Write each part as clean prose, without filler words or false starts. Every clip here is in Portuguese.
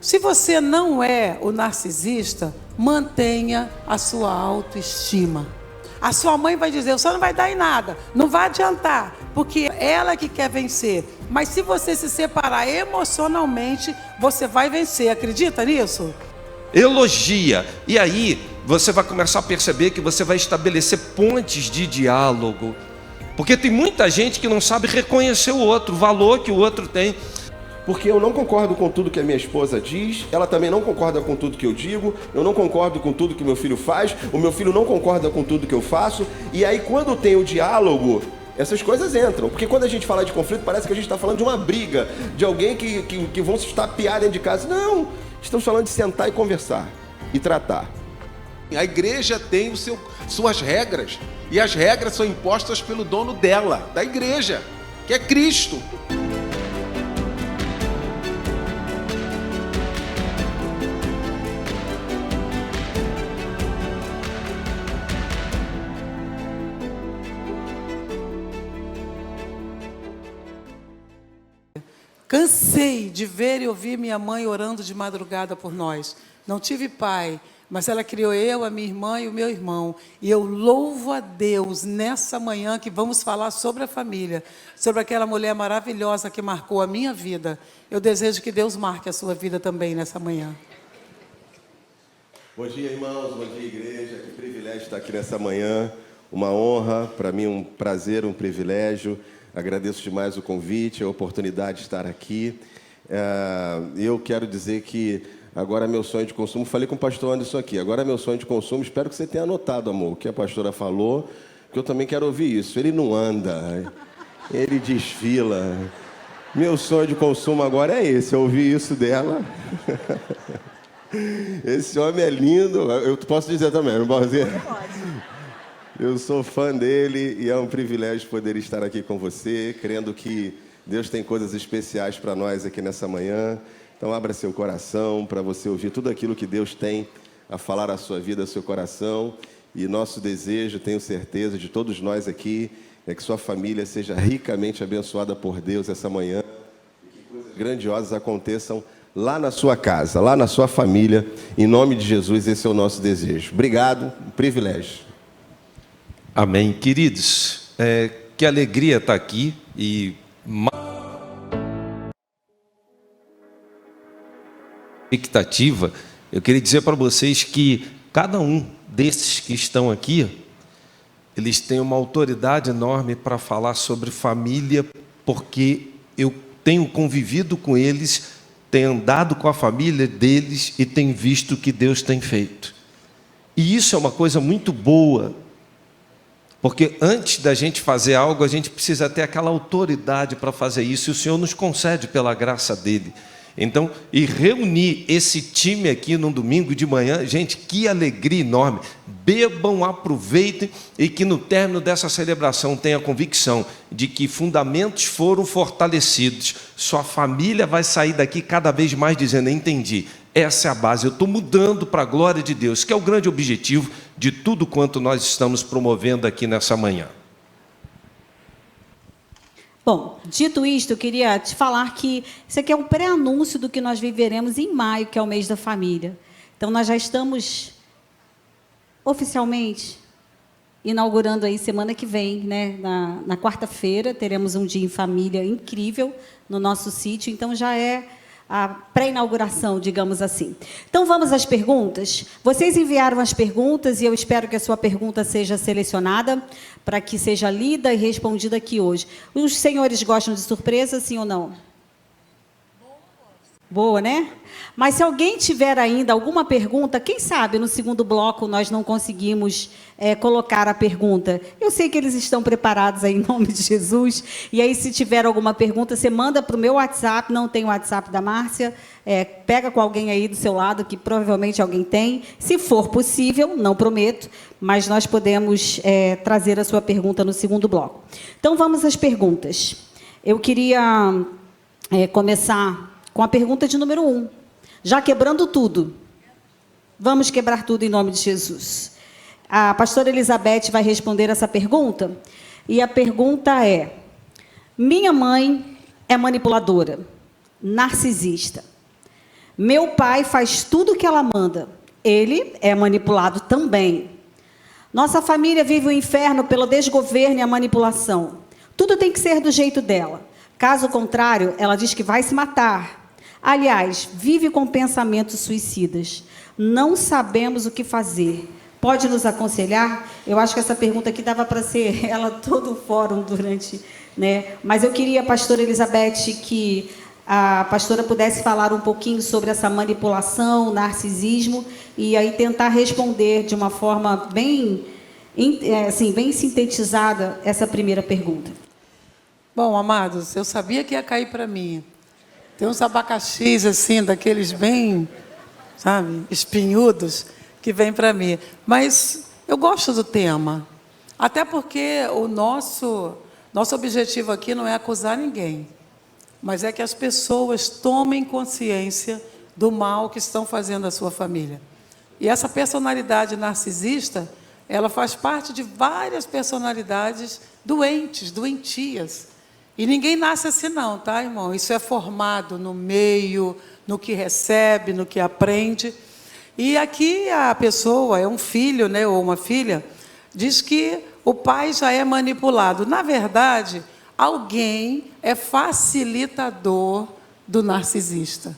Se você não é o narcisista, mantenha a sua autoestima. A sua mãe vai dizer, você não vai dar em nada, não vai adiantar, porque ela que quer vencer. Mas se você se separar emocionalmente, você vai vencer. Acredita nisso? Elogia. E aí você vai começar a perceber que você vai estabelecer pontes de diálogo. Porque tem muita gente que não sabe reconhecer o outro, o valor que o outro tem. Porque eu não concordo com tudo que a minha esposa diz, ela também não concorda com tudo que eu digo, eu não concordo com tudo que meu filho faz, o meu filho não concorda com tudo que eu faço, e aí quando tem o diálogo, essas coisas entram. Porque quando a gente fala de conflito, parece que a gente está falando de uma briga, de alguém que vão se estapear dentro de casa. Não, estamos falando de sentar e conversar, e tratar. A igreja tem suas regras, e as regras são impostas pelo dono dela, da igreja, que é Cristo. Cansei de ver e ouvir minha mãe orando de madrugada por nós. Não tive pai, mas ela criou eu, a minha irmã e o meu irmão. E eu louvo a Deus nessa manhã que vamos falar sobre a família, sobre aquela mulher maravilhosa que marcou a minha vida. Eu desejo que Deus marque a sua vida também nessa manhã. Bom dia, irmãos, bom dia, igreja. Que privilégio estar aqui nessa manhã. Uma honra, para mim um prazer, um privilégio. Agradeço demais o convite, a oportunidade de estar aqui. Eu quero dizer que agora meu sonho de consumo, falei com o pastor Anderson aqui, agora meu sonho de consumo, espero que você tenha anotado, amor, o que a pastora falou, porque eu também quero ouvir isso. Ele não anda, ele desfila. Meu sonho de consumo agora é esse, eu ouvi isso dela. Esse homem é lindo, eu posso dizer também, não posso dizer? Pode. Eu sou fã dele e é um privilégio poder estar aqui com você, crendo que Deus tem coisas especiais para nós aqui nessa manhã. Então abra seu coração para você ouvir tudo aquilo que Deus tem a falar à sua vida, ao seu coração. E nosso desejo, tenho certeza, de todos nós aqui, é que sua família seja ricamente abençoada por Deus essa manhã. E que coisas grandiosas aconteçam lá na sua casa, lá na sua família. Em nome de Jesus, esse é o nosso desejo. Obrigado, um privilégio. Amém. Queridos, que alegria estar aqui e expectativa. Eu queria dizer para vocês que cada um desses que estão aqui, eles têm uma autoridade enorme para falar sobre família, porque eu tenho convivido com eles, tenho andado com a família deles e tenho visto o que Deus tem feito. E isso é uma coisa muito boa, porque antes da gente fazer algo, a gente precisa ter aquela autoridade para fazer isso, e o Senhor nos concede pela graça dEle. Então, e reunir esse time aqui num domingo de manhã, gente, que alegria enorme. Bebam, aproveitem, e que no término dessa celebração tenha a convicção de que fundamentos foram fortalecidos. Sua família vai sair daqui cada vez mais dizendo, entendi, essa é a base, eu estou mudando para a glória de Deus, que é o grande objetivo de tudo quanto nós estamos promovendo aqui nessa manhã. Bom, dito isto, eu queria te falar que isso aqui é um pré-anúncio do que nós viveremos em maio, que é o mês da família. Então, nós já estamos oficialmente inaugurando aí semana que vem, né? Na quarta-feira, teremos um dia em família incrível no nosso sítio, então já é a pré-inauguração, digamos assim. Então, vamos às perguntas. Vocês enviaram as perguntas e eu espero que a sua pergunta seja selecionada para que seja lida e respondida aqui hoje. Os senhores gostam de surpresa, sim ou não? Boa, né? Mas se alguém tiver ainda alguma pergunta, quem sabe no segundo bloco nós não conseguimos colocar a pergunta. Eu sei que eles estão preparados aí em nome de Jesus. E aí, se tiver alguma pergunta, você manda para o meu WhatsApp, não tem o WhatsApp da Márcia, pega com alguém aí do seu lado, que provavelmente alguém tem. Se for possível, não prometo, mas nós podemos trazer a sua pergunta no segundo bloco. Então, vamos às perguntas. Eu queria começar com a pergunta de número 1. Já quebrando tudo. Vamos quebrar tudo em nome de Jesus. A pastora Elizabeth vai responder essa pergunta. E a pergunta é: minha mãe é manipuladora, narcisista. Meu pai faz tudo o que ela manda. Ele é manipulado também. Nossa família vive o inferno pelo desgoverno e a manipulação. Tudo tem que ser do jeito dela. Caso contrário, ela diz que vai se matar. Aliás, vive com pensamentos suicidas. Não sabemos o que fazer. Pode nos aconselhar? Eu acho que essa pergunta aqui dava para ser ela todo o fórum durante... né? Mas eu queria, pastora Elizabeth, que a pastora pudesse falar um pouquinho sobre essa manipulação, narcisismo, e aí tentar responder de uma forma bem, assim, bem sintetizada essa primeira pergunta. Bom, amados, eu sabia que ia cair para mim. Tem uns abacaxis, assim, daqueles bem, sabe, espinhudos, que vêm para mim. Mas eu gosto do tema. Até porque o nosso objetivo aqui não é acusar ninguém, mas é que as pessoas tomem consciência do mal que estão fazendo à sua família. E essa personalidade narcisista, ela faz parte de várias personalidades doentes, doentias. E ninguém nasce assim não, tá, irmão? Isso é formado no meio, no que recebe, no que aprende. E aqui a pessoa, é um filho, né, ou uma filha, diz que o pai já é manipulado. Na verdade, alguém é facilitador do narcisista.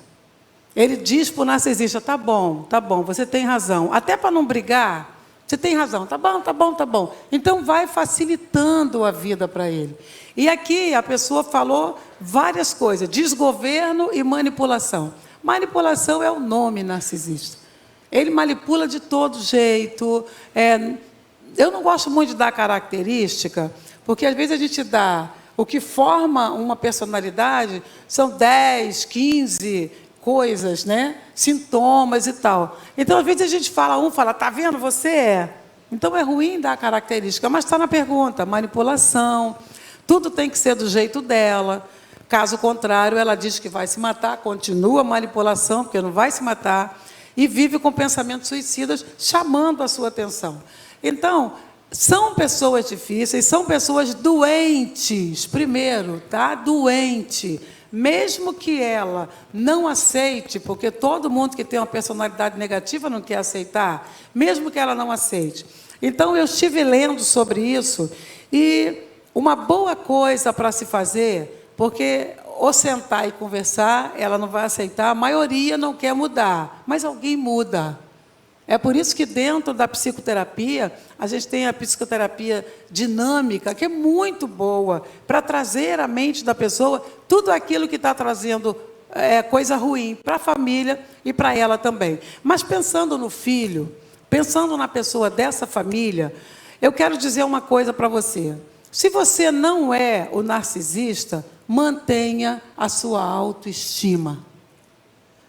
Ele diz para o narcisista, tá bom, você tem razão. Até para não brigar, você tem razão, tá bom. Então, vai facilitando a vida para ele. E aqui a pessoa falou várias coisas, desgoverno e manipulação. Manipulação é o nome narcisista. Ele manipula de todo jeito. Eu não gosto muito de dar característica, porque às vezes a gente dá o que forma uma personalidade, são 10, 15 coisas, né? Sintomas e tal. Então, às vezes a gente fala, tá vendo, você é. Então é ruim dar característica, mas está na pergunta, manipulação, tudo tem que ser do jeito dela. Caso contrário, ela diz que vai se matar, continua a manipulação, porque não vai se matar, e vive com pensamentos suicidas, chamando a sua atenção. Então, são pessoas difíceis, são pessoas doentes, primeiro, tá? Doente. Mesmo que ela não aceite, porque todo mundo que tem uma personalidade negativa não quer aceitar, mesmo que ela não aceite. Então, eu estive lendo sobre isso, e uma boa coisa para se fazer, porque ou sentar e conversar, ela não vai aceitar, a maioria não quer mudar, mas alguém muda. É por isso que dentro da psicoterapia, a gente tem a psicoterapia dinâmica, que é muito boa, para trazer à mente da pessoa tudo aquilo que está trazendo coisa ruim para a família e para ela também. Mas pensando no filho, pensando na pessoa dessa família, eu quero dizer uma coisa para você. Se você não é o narcisista, mantenha a sua autoestima.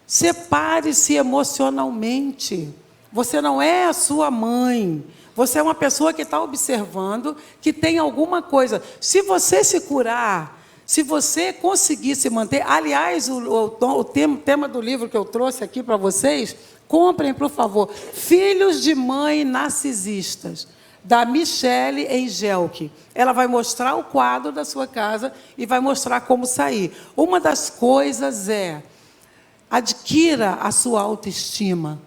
Separe-se emocionalmente. Você não é a sua mãe. Você é uma pessoa que está observando que tem alguma coisa. Se você se curar, se você conseguir se manter... Aliás, o tema do livro que eu trouxe aqui para vocês, comprem, por favor. Filhos de Mãe Narcisistas, da Michele Engelke. Ela vai mostrar o quadro da sua casa e vai mostrar como sair. Uma das coisas é, adquira a sua autoestima.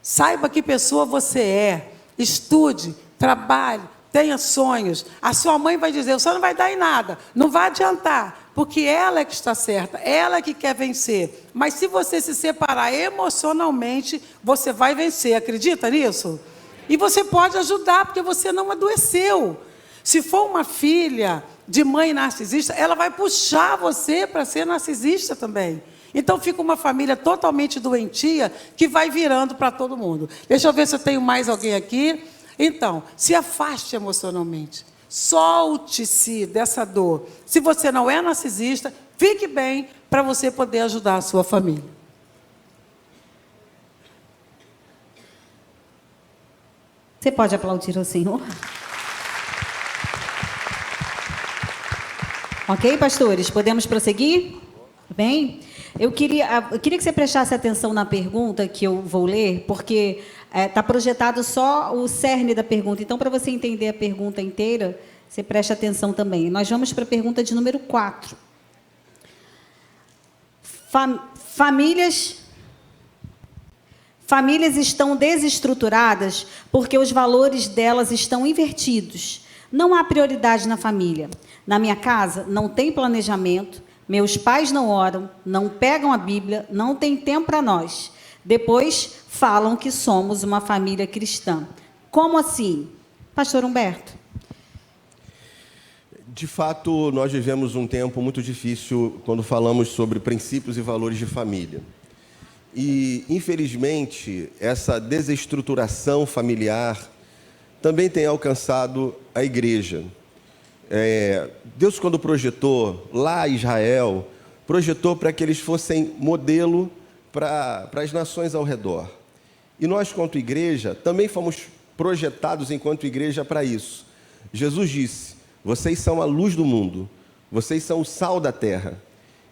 Saiba que pessoa você é, estude, trabalhe, tenha sonhos. A sua mãe vai dizer, você não vai dar em nada, não vai adiantar, porque ela é que está certa, ela é que quer vencer. Mas se você se separar emocionalmente, você vai vencer, acredita nisso? E você pode ajudar, porque você não adoeceu. Se for uma filha de mãe narcisista, ela vai puxar você para ser narcisista também. Então, fica uma família totalmente doentia que vai virando para todo mundo. Deixa eu ver se eu tenho mais alguém aqui. Então, se afaste emocionalmente. Solte-se dessa dor. Se você não é narcisista, fique bem para você poder ajudar a sua família. Você pode aplaudir ao Senhor? Ok, pastores? Podemos prosseguir? Bem? Eu queria que você prestasse atenção na pergunta que eu vou ler, porque está projetado só o cerne da pergunta. Então, para você entender a pergunta inteira, você preste atenção também. Nós vamos para a pergunta de número 4. Famílias Famílias estão desestruturadas porque os valores delas estão invertidos. Não há prioridade na família. Na minha casa, não tem planejamento, meus pais não oram, não pegam a Bíblia, não tem tempo para nós. Depois, falam que somos uma família cristã. Como assim? Pastor Humberto. De fato, nós vivemos um tempo muito difícil quando falamos sobre princípios e valores de família. E, infelizmente, essa desestruturação familiar também tem alcançado a igreja. Deus, quando projetou lá Israel, projetou para que eles fossem modelo para as nações ao redor. E nós, quanto igreja, também fomos projetados enquanto igreja para isso. Jesus disse: vocês são a luz do mundo, vocês são o sal da terra.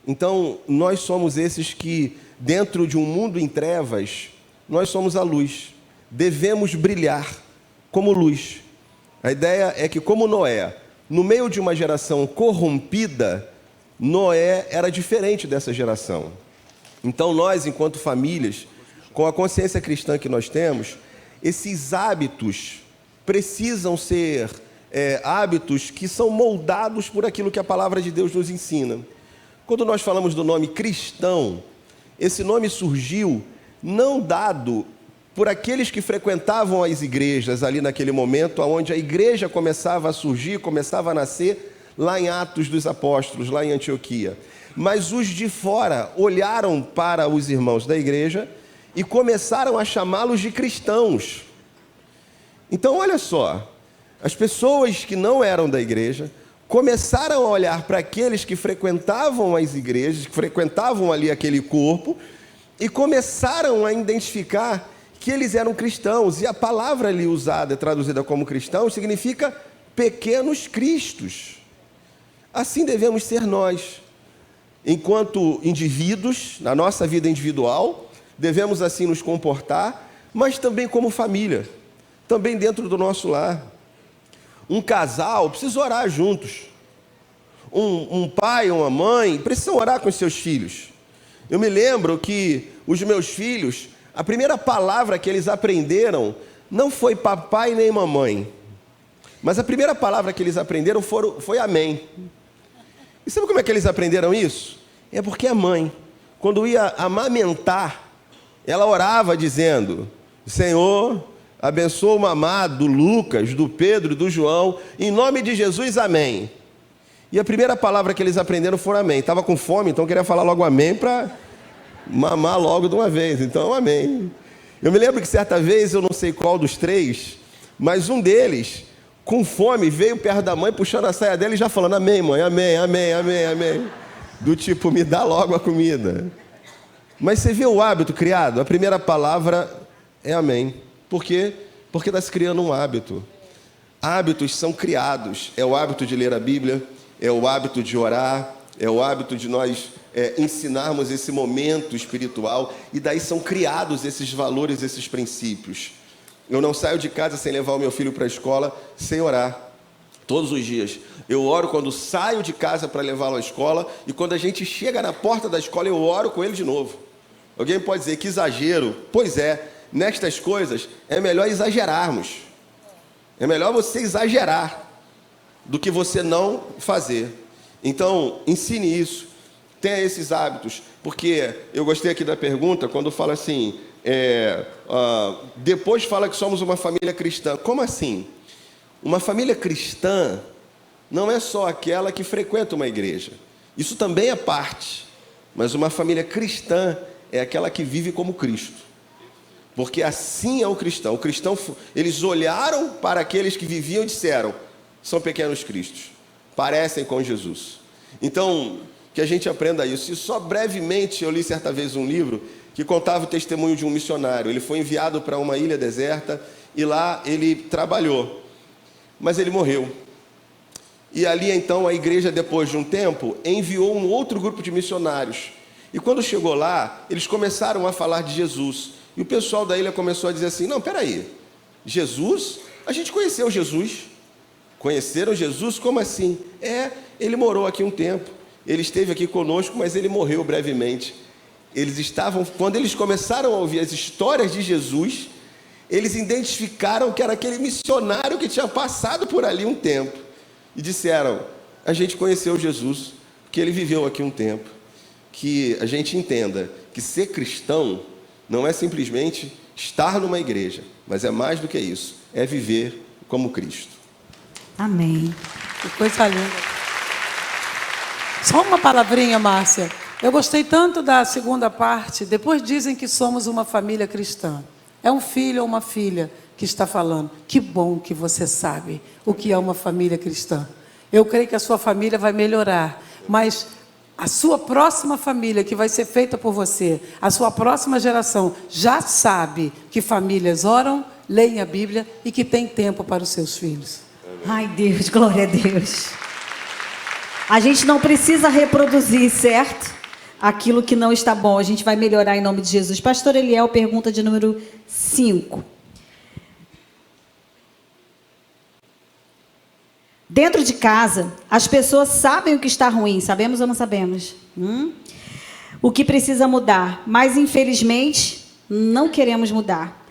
Então, nós somos esses que, dentro de um mundo em trevas, nós somos a luz. Devemos brilhar como luz. A ideia é que, como Noé, no meio de uma geração corrompida, Noé era diferente dessa geração. Então, nós, enquanto famílias, com a consciência cristã que nós temos, esses hábitos precisam ser hábitos que são moldados por aquilo que a palavra de Deus nos ensina. Quando nós falamos do nome cristão, esse nome surgiu não dado por aqueles que frequentavam as igrejas ali naquele momento, onde a igreja começava a surgir, começava a nascer, lá em Atos dos Apóstolos, lá em Antioquia. Mas os de fora olharam para os irmãos da igreja e começaram a chamá-los de cristãos. Então, olha só, as pessoas que não eram da igreja começaram a olhar para aqueles que frequentavam as igrejas, que frequentavam ali aquele corpo, e começaram a identificar que eles eram cristãos. E a palavra ali usada, traduzida como cristão, significa pequenos cristos. Assim devemos ser nós. Enquanto indivíduos, na nossa vida individual, devemos assim nos comportar, mas também como família, também dentro do nosso lar. Um casal precisa orar juntos. Um pai ou uma mãe precisam orar com os seus filhos. Eu me lembro que os meus filhos, a primeira palavra que eles aprenderam não foi papai nem mamãe, mas a primeira palavra que eles aprenderam foi amém. E sabe como é que eles aprenderam isso? É porque a mãe, quando ia amamentar, ela orava dizendo: Senhor, abençoa o mamá do Lucas, do Pedro, do João, em nome de Jesus, amém. E a primeira palavra que eles aprenderam foi amém. Estava com fome, então queria falar logo amém para mamar logo de uma vez. Então, amém. Eu me lembro que certa vez, eu não sei qual dos três, mas um deles, com fome, veio perto da mãe, puxando a saia dela e já falando: amém, mãe, amém, amém, amém, amém. Do tipo, me dá logo a comida. Mas você vê o hábito criado? A primeira palavra é amém. Por quê? Porque está se criando um hábito. Hábitos são criados. É o hábito de ler a Bíblia, é o hábito de orar, é o hábito de nós ensinarmos esse momento espiritual, e daí são criados esses valores, esses princípios. Eu não saio de casa sem levar o meu filho para a escola, sem orar. Todos os dias. Eu oro quando saio de casa para levá-lo à escola, e quando a gente chega na porta da escola, eu oro com ele de novo. Alguém pode dizer que exagero? Pois é. Nestas coisas, é melhor exagerarmos. É melhor você exagerar do que você não fazer. Então, ensine isso. Tenha esses hábitos. Porque eu gostei aqui da pergunta, quando fala assim, depois fala que somos uma família cristã. Como assim? Uma família cristã não é só aquela que frequenta uma igreja. Isso também é parte. Mas uma família cristã é aquela que vive como Cristo. Porque assim é o cristão. O cristão, eles olharam para aqueles que viviam e disseram: são pequenos cristos, parecem com Jesus. Então, que a gente aprenda isso. E só brevemente, eu li certa vez um livro que contava o testemunho de um missionário. Ele foi enviado para uma ilha deserta e lá ele trabalhou, mas ele morreu. E ali então a igreja, depois de um tempo, enviou um outro grupo de missionários. E quando chegou lá, eles começaram a falar de Jesus. E o pessoal da ilha começou a dizer assim: não, peraí, Jesus? A gente conheceu Jesus. Conheceram Jesus? Como assim? Ele morou aqui um tempo, ele esteve aqui conosco, mas ele morreu brevemente. quando eles começaram a ouvir as histórias de Jesus, eles identificaram que era aquele missionário que tinha passado por ali um tempo. E disseram, a gente conheceu Jesus, que ele viveu aqui um tempo. Que a gente entenda que ser cristão não é simplesmente estar numa igreja, mas é mais do que isso, é viver como Cristo. Amém. Que coisa linda. Só uma palavrinha, Márcia. Eu gostei tanto da segunda parte. Depois dizem que somos uma família cristã. É um filho ou uma filha que está falando. Que bom que você sabe o que é uma família cristã. Eu creio que a sua família vai melhorar, mas a sua próxima família, que vai ser feita por você, a sua próxima geração, já sabe que famílias oram, leem a Bíblia e que tem tempo para os seus filhos. Ai, Deus, glória a Deus. A gente não precisa reproduzir, certo? Aquilo que não está bom, a gente vai melhorar em nome de Jesus. Pastor Eliel, pergunta de número 5. Dentro de casa, as pessoas sabem o que está ruim, sabemos ou não sabemos? O que precisa mudar, mas infelizmente não queremos mudar.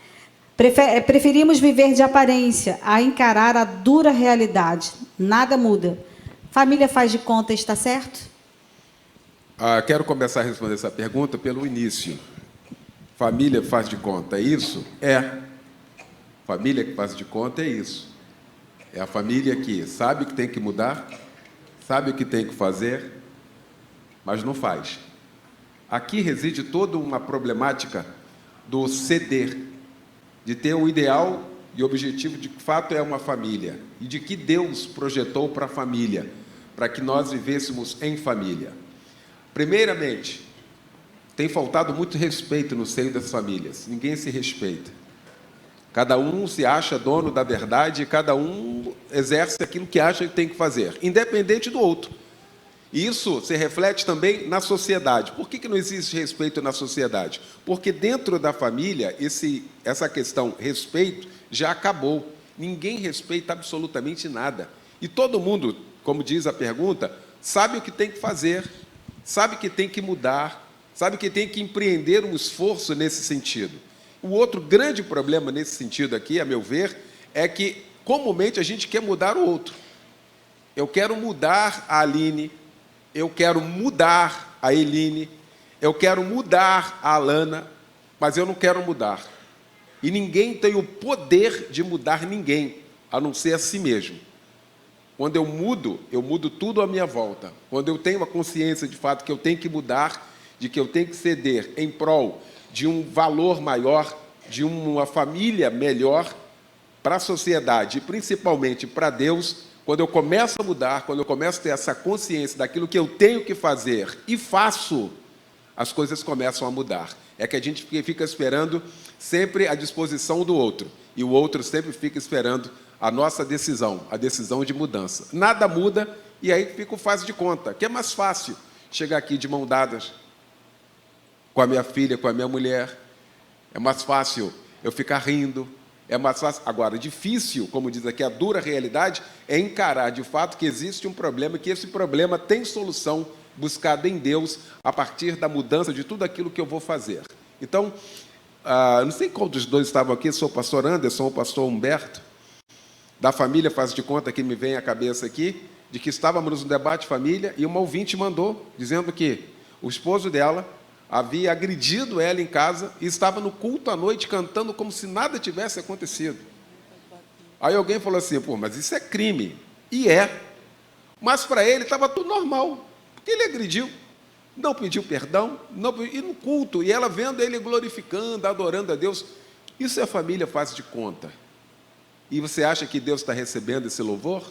Preferimos viver de aparência a encarar a dura realidade. Nada muda. Família faz de conta, está certo? Quero começar a responder essa pergunta pelo início. Família faz de conta, é isso? É. Família que faz de conta é isso. É a família que sabe que tem que mudar, sabe o que tem que fazer, mas não faz. Aqui reside toda uma problemática do ceder, de ter o ideal e objetivo de que fato é uma família e de que Deus projetou para a família, para que nós vivêssemos em família. Primeiramente, tem faltado muito respeito no seio das famílias. Ninguém se respeita. Cada um se acha dono da verdade e cada um exerce aquilo que acha que tem que fazer, independente do outro. E isso se reflete também na sociedade. Por que não existe respeito na sociedade? Porque dentro da família, essa questão respeito já acabou. Ninguém respeita absolutamente nada. E todo mundo, como diz a pergunta, sabe o que tem que fazer, sabe que tem que mudar, sabe que tem que empreender um esforço nesse sentido. O outro grande problema nesse sentido aqui, a meu ver, é que comumente a gente quer mudar o outro. Eu quero mudar a Aline, eu quero mudar a Eline, eu quero mudar a Alana, mas eu não quero mudar. E ninguém tem o poder de mudar ninguém, a não ser a si mesmo. Quando eu mudo tudo à minha volta. Quando eu tenho a consciência de fato que eu tenho que mudar, de que eu tenho que ceder em prol de um valor maior, de uma família melhor para a sociedade e principalmente para Deus, quando eu começo a mudar, quando eu começo a ter essa consciência daquilo que eu tenho que fazer e faço, as coisas começam a mudar. É que a gente fica esperando sempre a disposição do outro e o outro sempre fica esperando a nossa decisão, a decisão de mudança. Nada muda e aí fica o faz de conta, que é mais fácil chegar aqui de mão dadas com a minha filha, com a minha mulher. É mais fácil eu ficar rindo. É mais fácil. Agora, difícil, como diz aqui, a dura realidade é encarar de fato que existe um problema, que esse problema tem solução buscada em Deus a partir da mudança de tudo aquilo que eu vou fazer. Então, não sei qual dos dois estavam aqui, sou o pastor Anderson ou o pastor Humberto, da família faz de conta que me vem à cabeça aqui, de que estávamos no debate de família e uma ouvinte mandou, dizendo que o esposo dela havia agredido ela em casa e estava no culto à noite cantando como se nada tivesse acontecido. Aí alguém falou assim, pô, mas isso é crime. E é. Mas para ele estava tudo normal, porque ele agrediu, não pediu perdão, e no culto, e ela vendo ele glorificando, adorando a Deus. Isso é família faz de conta. E você acha que Deus está recebendo esse louvor?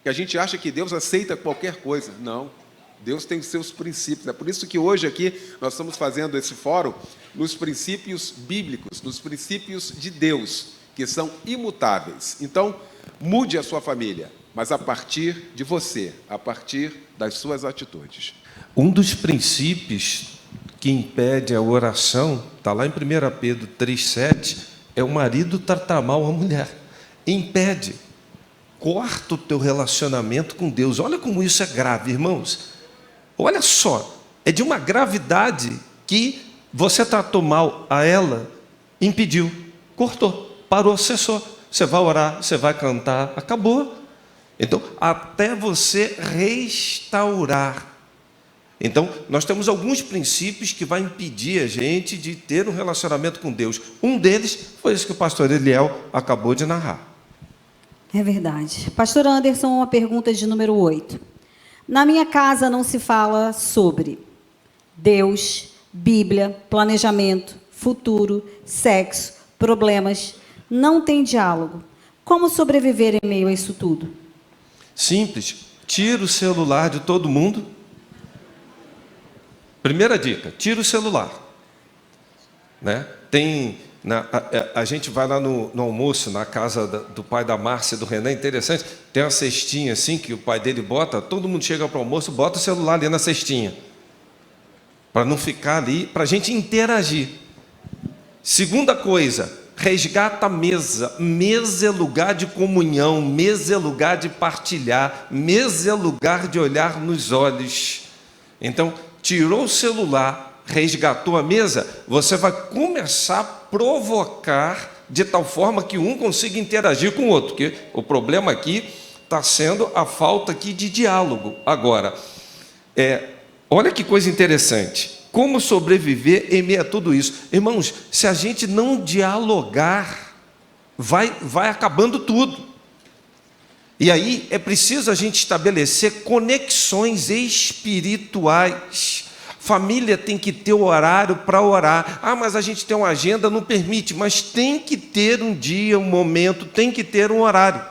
Que a gente acha que Deus aceita qualquer coisa. Não. Deus tem os seus princípios. É por isso que hoje aqui nós estamos fazendo esse fórum nos princípios bíblicos, nos princípios de Deus, que são imutáveis. Então, mude a sua família, mas a partir de você, a partir das suas atitudes. Um dos princípios que impede a oração, está lá em 1 Pedro 3,7, é o marido tratar mal a mulher. Impede. Corta o teu relacionamento com Deus. Olha como isso é grave, irmãos. Olha só, é de uma gravidade que você tratou mal a ela, impediu, cortou, parou, cessou. Você vai orar, você vai cantar, acabou. Então, até você restaurar. Então, nós temos alguns princípios que vão impedir a gente de ter um relacionamento com Deus. Um deles foi isso que o pastor Eliel acabou de narrar. É verdade. Pastor Anderson, uma pergunta de número 8. Na minha casa não se fala sobre Deus, Bíblia, planejamento, futuro, sexo, problemas. Não tem diálogo. Como sobreviver em meio a isso tudo? Simples. Tira o celular de todo mundo. Primeira dica, tira o celular. Né? A gente vai lá no almoço, na casa do pai da Márcia e do Renan, interessante, tem uma cestinha assim, que o pai dele bota, todo mundo chega para o almoço, bota o celular ali na cestinha, para não ficar ali, para a gente interagir. Segunda coisa, resgata a mesa. Mesa é lugar de comunhão, mesa é lugar de partilhar, mesa é lugar de olhar nos olhos. Então, tirou o celular, resgatou a mesa, você vai começar a provocar de tal forma que um consiga interagir com o outro, porque o problema aqui está sendo a falta aqui de diálogo. Agora, olha que coisa interessante, como sobreviver em meio a tudo isso? Irmãos, se a gente não dialogar, vai acabando tudo. E aí é preciso a gente estabelecer conexões espirituais. Família tem que ter o horário para orar. Ah, mas a gente tem uma agenda, não permite. Mas tem que ter um dia, um momento, tem que ter um horário.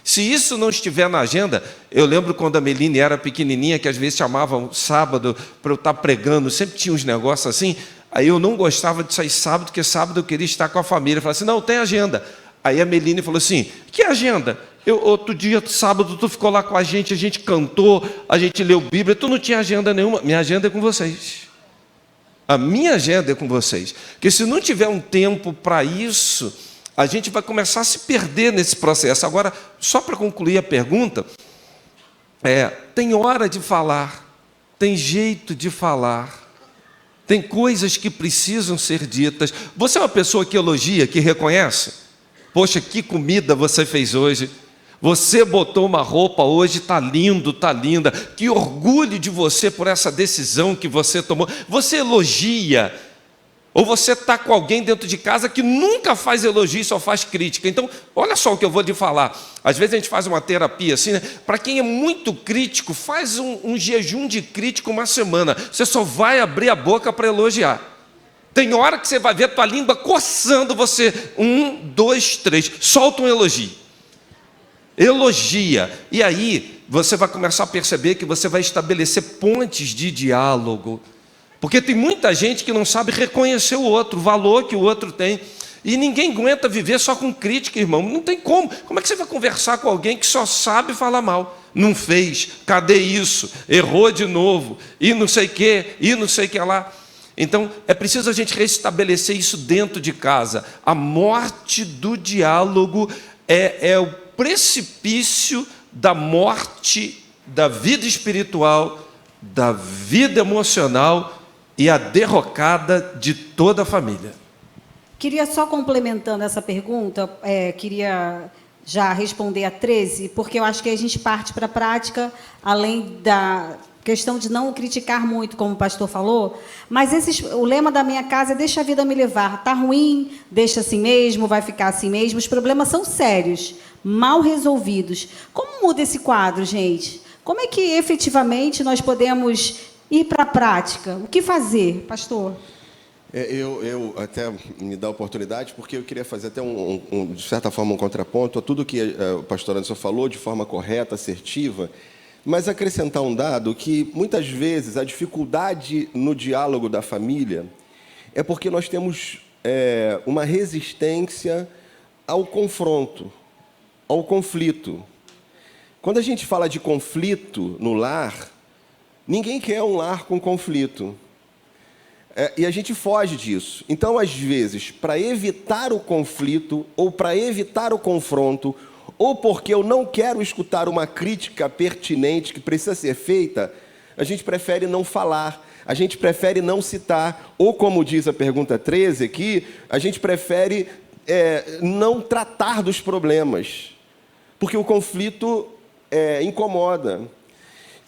Se isso não estiver na agenda, eu lembro quando a Meline era pequenininha, que às vezes chamavam sábado para eu estar pregando, sempre tinha uns negócios assim, aí eu não gostava de sair sábado, porque sábado eu queria estar com a família. Eu falava assim, não, tem agenda. Aí a Meline falou assim, que agenda? Outro dia, sábado, tu ficou lá com a gente cantou, a gente leu Bíblia, tu não tinha agenda nenhuma. Minha agenda é com vocês. A minha agenda é com vocês. Porque se não tiver um tempo para isso, a gente vai começar a se perder nesse processo. Agora, só para concluir a pergunta, tem hora de falar, tem jeito de falar, tem coisas que precisam ser ditas. Você é uma pessoa que elogia, que reconhece? Poxa, que comida você fez hoje. Você botou uma roupa hoje, está lindo, está linda. Que orgulho de você por essa decisão que você tomou. Você elogia. Ou você está com alguém dentro de casa que nunca faz elogio, só faz crítica. Então, olha só o que eu vou lhe falar. Às vezes a gente faz uma terapia assim, né? Para quem é muito crítico, faz um jejum de crítica uma semana. Você só vai abrir a boca para elogiar. Tem hora que você vai ver a tua língua coçando você. 1, 2, 3. Solta um elogio. Elogia. E aí você vai começar a perceber que você vai estabelecer pontes de diálogo. Porque tem muita gente que não sabe reconhecer o outro, o valor que o outro tem. E ninguém aguenta viver só com crítica, irmão. Não tem como. Como é que você vai conversar com alguém que só sabe falar mal? Não fez, cadê isso? Errou de novo, e não sei o quê, e não sei o que lá. Então, é preciso a gente restabelecer isso dentro de casa. A morte do diálogo é o precipício da morte da vida espiritual, da vida emocional e a derrocada de toda a família. Queria só complementando essa pergunta, queria já responder a 13, porque eu acho que a gente parte para a prática, além da questão de não criticar muito, como o pastor falou, mas o lema da minha casa é deixa a vida me levar. Está ruim, deixa assim mesmo, vai ficar assim mesmo. Os problemas são sérios, mal resolvidos. Como muda esse quadro, gente? Como é que efetivamente nós podemos ir para a prática? O que fazer, pastor? Eu até me dá a oportunidade, porque eu queria fazer até, de certa forma, um contraponto a tudo que o pastor Anderson falou, de forma correta, assertiva, mas acrescentar um dado que, muitas vezes, a dificuldade no diálogo da família é porque nós temos uma resistência ao confronto, ao conflito. Quando a gente fala de conflito no lar, ninguém quer um lar com conflito. E a gente foge disso. Então, às vezes, para evitar o conflito, ou para evitar o confronto, ou porque eu não quero escutar uma crítica pertinente que precisa ser feita, a gente prefere não falar. a gente prefere não citar. Ou, como diz a pergunta 13 aqui, a gente prefere não tratar dos problemas, porque o conflito incomoda.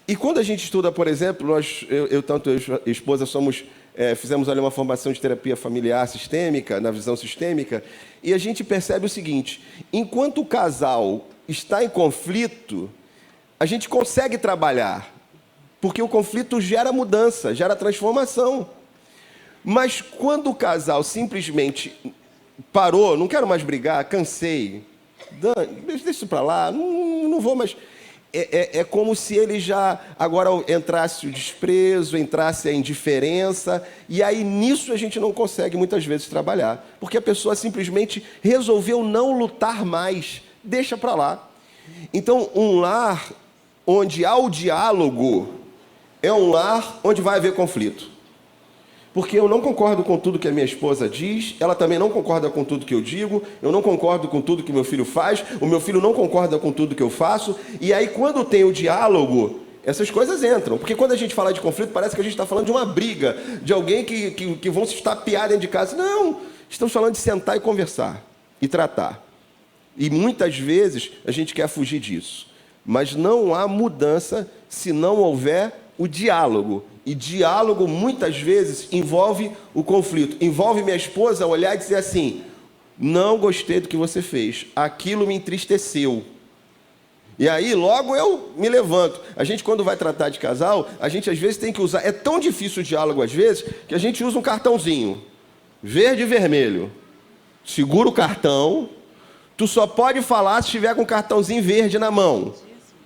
E quando a gente estuda, por exemplo, tanto eu e a esposa fizemos ali uma formação de terapia familiar sistêmica, na visão sistêmica, e a gente percebe o seguinte: enquanto o casal está em conflito, a gente consegue trabalhar, porque o conflito gera mudança, gera transformação. Mas quando o casal simplesmente parou, não quero mais brigar, cansei, deixa isso para lá, não vou mais... É como se ele já agora entrasse o desprezo, entrasse a indiferença, e aí nisso a gente não consegue muitas vezes trabalhar, porque a pessoa simplesmente resolveu não lutar mais, deixa para lá. Então, um lar onde há o diálogo é um lar onde vai haver conflito. Porque eu não concordo com tudo que a minha esposa diz, ela também não concorda com tudo que eu digo, eu não concordo com tudo que meu filho faz, o meu filho não concorda com tudo que eu faço, e aí quando tem o diálogo, essas coisas entram. Porque quando a gente fala de conflito, parece que a gente está falando de uma briga, de alguém que vão se estapear dentro de casa. Não, estamos falando de sentar e conversar, e tratar. E muitas vezes a gente quer fugir disso. Mas não há mudança se não houver o diálogo. E diálogo, muitas vezes, envolve o conflito. Envolve minha esposa olhar e dizer assim: não gostei do que você fez, aquilo me entristeceu. E aí, logo eu me levanto. A gente, quando vai tratar de casal, a gente às vezes tem que usar... É tão difícil o diálogo, às vezes, que a gente usa um cartãozinho. Verde e vermelho. Segura o cartão. Tu só pode falar se estiver com o cartãozinho verde na mão.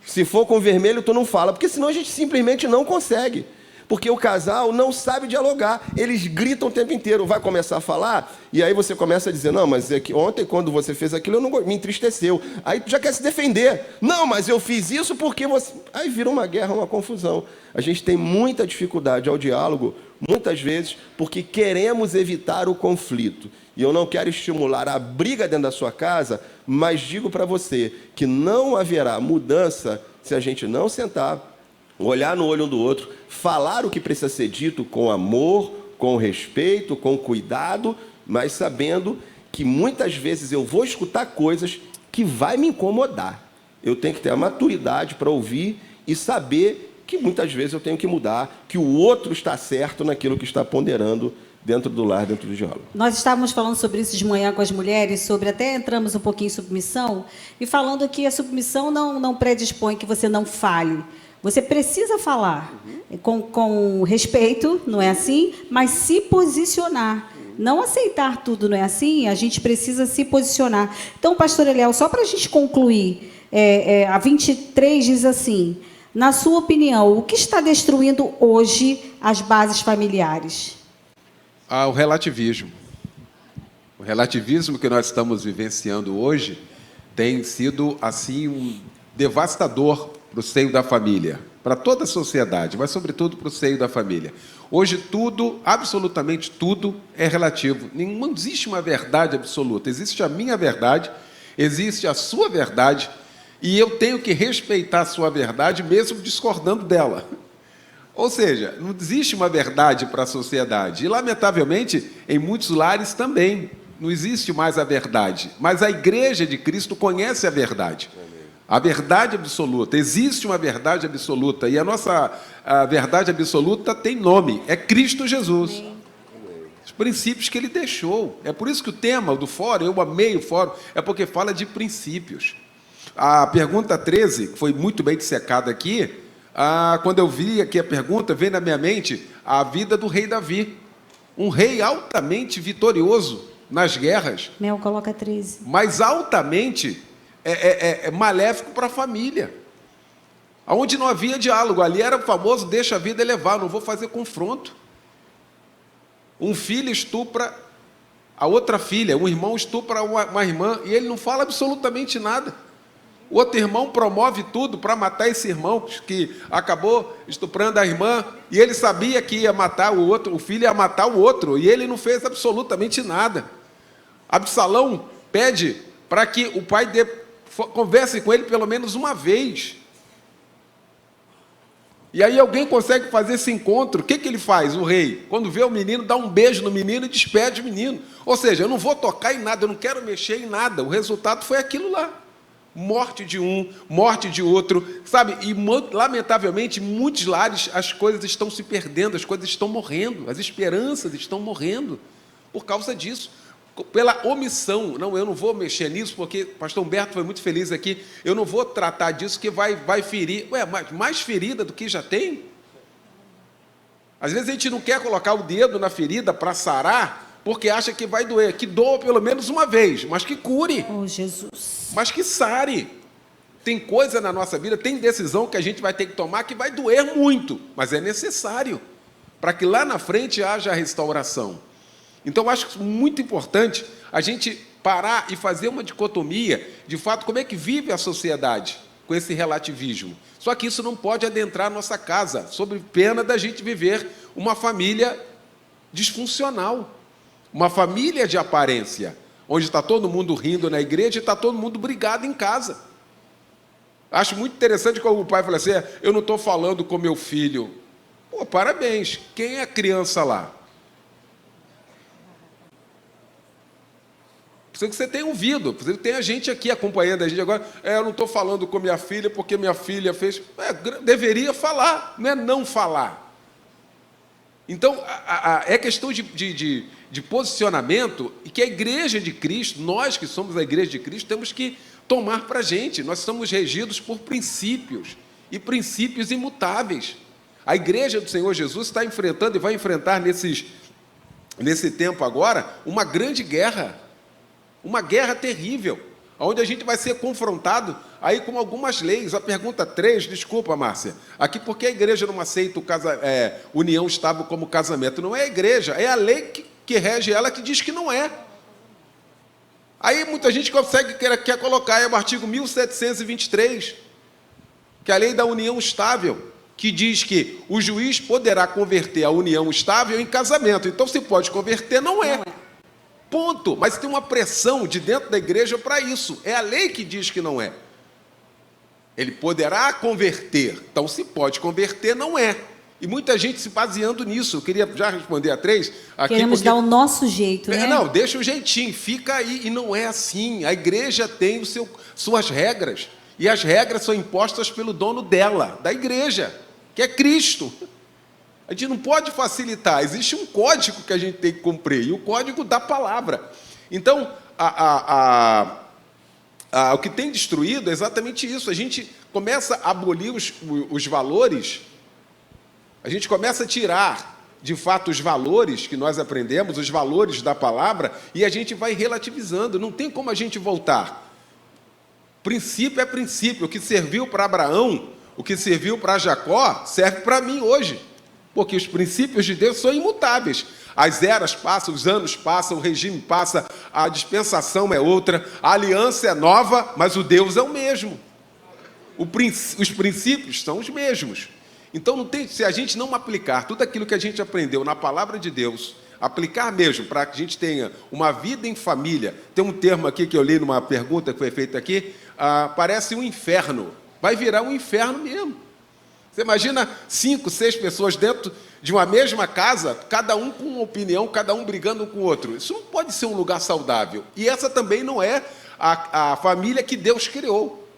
Se for com vermelho, tu não fala. Porque senão a gente simplesmente não consegue. Porque o casal não sabe dialogar, eles gritam o tempo inteiro. Vai começar a falar, e aí você começa a dizer: não, mas é que ontem, quando você fez aquilo, me entristeceu. Aí tu já quer se defender. Não, mas eu fiz isso porque você... Aí vira uma guerra, uma confusão. A gente tem muita dificuldade ao diálogo, muitas vezes, porque queremos evitar o conflito. E eu não quero estimular a briga dentro da sua casa, mas digo para você que não haverá mudança se a gente não sentar, olhar no olho um do outro, falar o que precisa ser dito com amor, com respeito, com cuidado, mas sabendo que muitas vezes eu vou escutar coisas que vai me incomodar. Eu tenho que ter a maturidade para ouvir e saber que muitas vezes eu tenho que mudar, que o outro está certo naquilo que está ponderando dentro do lar, dentro do diálogo. Nós estávamos falando sobre isso de manhã com as mulheres, sobre até entramos um pouquinho em submissão, e falando que a submissão não predispõe que você não fale. Você precisa falar com respeito, não é assim? Mas se posicionar. Não aceitar tudo, não é assim? A gente precisa se posicionar. Então, pastor Eliel, só para a gente concluir, a 23 diz assim: na sua opinião, o que está destruindo hoje as bases familiares? O relativismo. O relativismo que nós estamos vivenciando hoje tem sido assim um devastador para o seio da família, para toda a sociedade, mas sobretudo para o seio da família. Hoje tudo, absolutamente tudo, é relativo. Não existe uma verdade absoluta. Existe a minha verdade, existe a sua verdade, e eu tenho que respeitar a sua verdade, mesmo discordando dela. Ou seja, não existe uma verdade para a sociedade. E, lamentavelmente, em muitos lares também não existe mais a verdade. Mas a Igreja de Cristo conhece a verdade. A verdade absoluta. Existe uma verdade absoluta. E a verdade absoluta tem nome. É Cristo Jesus. Os princípios que Ele deixou. É por isso que o tema do fórum, eu amei o fórum, é porque fala de princípios. A pergunta 13, que foi muito bem dissecada aqui, quando eu vi aqui a pergunta, veio na minha mente a vida do rei Davi. Um rei altamente vitorioso nas guerras. Mel, coloca 13. Mas altamente maléfico para a família. Onde não havia diálogo. Ali era o famoso: deixa a vida levar, não vou fazer confronto. Um filho estupra a outra filha, um irmão estupra uma irmã, e ele não fala absolutamente nada. O outro irmão promove tudo para matar esse irmão que acabou estuprando a irmã, e ele sabia que ia matar o outro, o filho ia matar o outro, e ele não fez absolutamente nada. Absalão pede para que o pai converse com ele pelo menos uma vez. E aí alguém consegue fazer esse encontro, o que ele faz, o rei? Quando vê o menino, dá um beijo no menino e despede o menino. Ou seja, eu não vou tocar em nada, eu não quero mexer em nada. O resultado foi aquilo lá. Morte de um, morte de outro, sabe? E, lamentavelmente, em muitos lares as coisas estão se perdendo, as coisas estão morrendo, as esperanças estão morrendo por causa disso. Pela omissão. Não, eu não vou mexer nisso, porque o pastor Humberto foi muito feliz aqui, eu não vou tratar disso, que vai ferir. Ué, mais ferida do que já tem? Às vezes a gente não quer colocar o dedo na ferida para sarar, porque acha que vai doer, que doa pelo menos uma vez, mas que cure. Oh, Jesus. Mas que sare. Tem coisa na nossa vida, tem decisão que a gente vai ter que tomar que vai doer muito, mas é necessário, para que lá na frente haja a restauração. Então, eu acho muito importante a gente parar e fazer uma dicotomia, de fato, como é que vive a sociedade com esse relativismo. Só que isso não pode adentrar a nossa casa, sob pena da gente viver uma família disfuncional, uma família de aparência, onde está todo mundo rindo na igreja e está todo mundo brigado em casa. Acho muito interessante quando o pai fala assim, eu não estou falando com meu filho. Pô, parabéns, quem é a criança lá? Precisa que você tenha ouvido, precisa que tenha gente aqui acompanhando a gente agora. Eu não estou falando com minha filha porque minha filha fez... deveria falar, não é não falar. Então, é questão de posicionamento e que a igreja de Cristo, nós que somos a igreja de Cristo, temos que tomar para a gente. Nós somos regidos por princípios, e princípios imutáveis. A igreja do Senhor Jesus está enfrentando e vai enfrentar nesse tempo agora uma grande guerra. Uma guerra terrível, onde a gente vai ser confrontado aí com algumas leis. A pergunta 3, desculpa, Márcia, aqui por que a igreja não aceita união estável como casamento? Não é a igreja, é a lei que rege ela que diz que não é. Aí muita gente quer colocar aí o artigo 1723, que é a lei da união estável, que diz que o juiz poderá converter a união estável em casamento. Então, se pode converter, não é. Ponto. Mas tem uma pressão de dentro da igreja para isso. É a lei que diz que não é. Ele poderá converter. Então, se pode converter, não é. E muita gente se baseando nisso. Eu queria já responder a 3. Aqui queremos dar o nosso jeito, né? Não, deixa o jeitinho. Fica aí. E não é assim. A igreja tem suas regras. E as regras são impostas pelo dono dela, da igreja, que é Cristo. A gente não pode facilitar, existe um código que a gente tem que cumprir, e o código da palavra. Então, o que tem destruído é exatamente isso. A gente começa a abolir os valores, a gente começa a tirar, de fato, os valores que nós aprendemos, os valores da palavra, e a gente vai relativizando, não tem como a gente voltar. Princípio é princípio, o que serviu para Abraão, o que serviu para Jacó, serve para mim hoje. Porque os princípios de Deus são imutáveis. As eras passam, os anos passam, o regime passa, a dispensação é outra, a aliança é nova, mas o Deus é o mesmo. Os princípios são os mesmos. Então, se a gente não aplicar tudo aquilo que a gente aprendeu na palavra de Deus, aplicar mesmo para que a gente tenha uma vida em família, tem um termo aqui que eu li numa pergunta que foi feita aqui, parece um inferno. Vai virar um inferno mesmo. Você imagina 5, 6 pessoas dentro de uma mesma casa, cada um com uma opinião, cada um brigando com o outro. Isso não pode ser um lugar saudável. E essa também não é a família que Deus criou.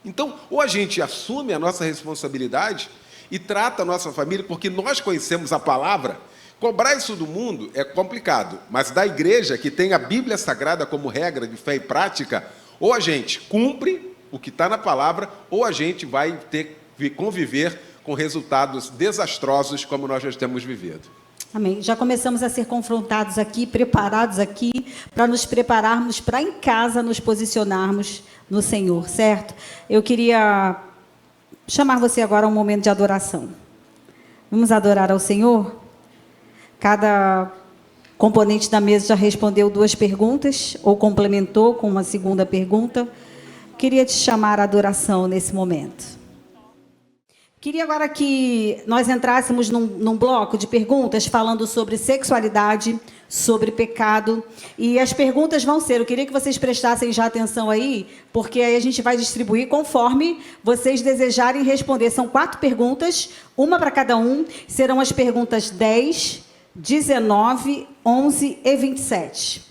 Então, ou a gente assume a nossa responsabilidade e trata a nossa família, porque nós conhecemos a palavra. Cobrar isso do mundo é complicado, mas da igreja, que tem a Bíblia Sagrada como regra de fé e prática, ou a gente cumpre o que está na palavra, ou a gente vai ter que conviver com resultados desastrosos como nós já temos vivido. Amém. Já começamos a ser confrontados aqui, preparados aqui, para nos prepararmos para em casa nos posicionarmos no Senhor, certo? Eu queria chamar você agora a um momento de adoração. Vamos adorar ao Senhor? Cada componente da mesa já respondeu 2 perguntas, ou complementou com uma segunda pergunta. Queria te chamar à adoração nesse momento. Queria agora que nós entrássemos num bloco de perguntas falando sobre sexualidade, sobre pecado. E as perguntas vão ser, eu queria que vocês prestassem já atenção aí, porque aí a gente vai distribuir conforme vocês desejarem responder. São 4 perguntas, uma para cada um. Serão as perguntas 10, 19, 11 e 27.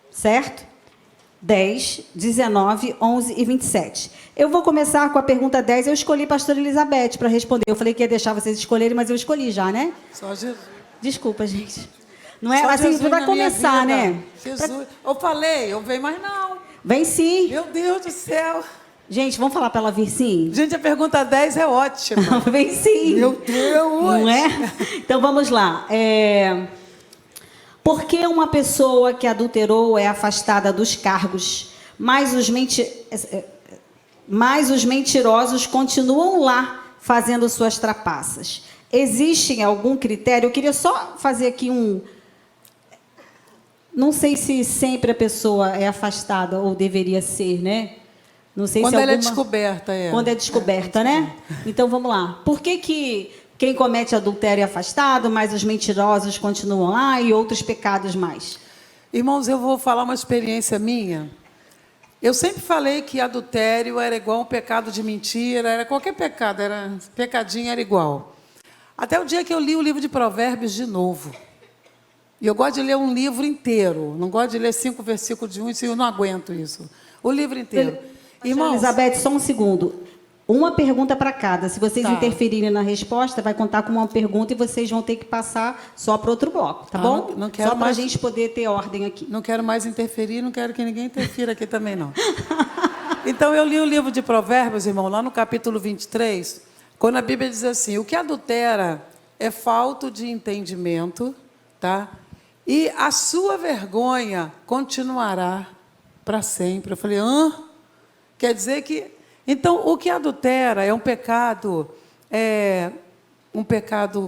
Certo? 10, 19, 11 e 27. Eu vou começar com a pergunta 10. Eu escolhi a pastora Elizabeth para responder. Eu falei que ia deixar vocês escolherem, mas eu escolhi já, né? Só Jesus. Desculpa, gente. Não é Só assim, Jesus para na minha começar, vida. né? Jesus. Eu falei, eu venho, mas não. Vem sim. Meu Deus do céu. Gente, vamos falar para ela vir sim? Gente, a pergunta 10 é ótima. Vem sim. Meu Deus. Não é? Então vamos lá. Por que uma pessoa que adulterou é afastada dos cargos, mas os mentirosos continuam lá fazendo suas trapaças? Existe algum critério? Eu queria só fazer aqui não sei se sempre a pessoa é afastada ou deveria ser, né? Não sei Quando se ela é alguma... descoberta, é. Quando é descoberta, né? Então vamos lá. Por que quem comete adultério é afastado, mas os mentirosos continuam lá e outros pecados mais? Irmãos, eu vou falar uma experiência minha. Eu sempre falei que adultério era igual um pecado de mentira, era qualquer pecado, pecadinho era igual. Até o dia que eu li o livro de Provérbios de novo. E eu gosto de ler um livro inteiro, não gosto de ler 5 versículos de um, eu não aguento isso. O livro inteiro. Irmãos, Elizabeth, só um segundo. Uma pergunta para cada. Se vocês interferirem na resposta, vai contar com uma pergunta e vocês vão ter que passar só para outro bloco, tá bom? Não quero só para a mais... gente poder ter ordem aqui. Não quero mais interferir, não quero que ninguém interfira aqui também, não. Então, eu li o livro de Provérbios, irmão, lá no capítulo 23, quando a Bíblia diz assim, o que adultera é falta de entendimento, tá? E a sua vergonha continuará para sempre. Eu falei, quer dizer que... Então, o que adultera é um pecado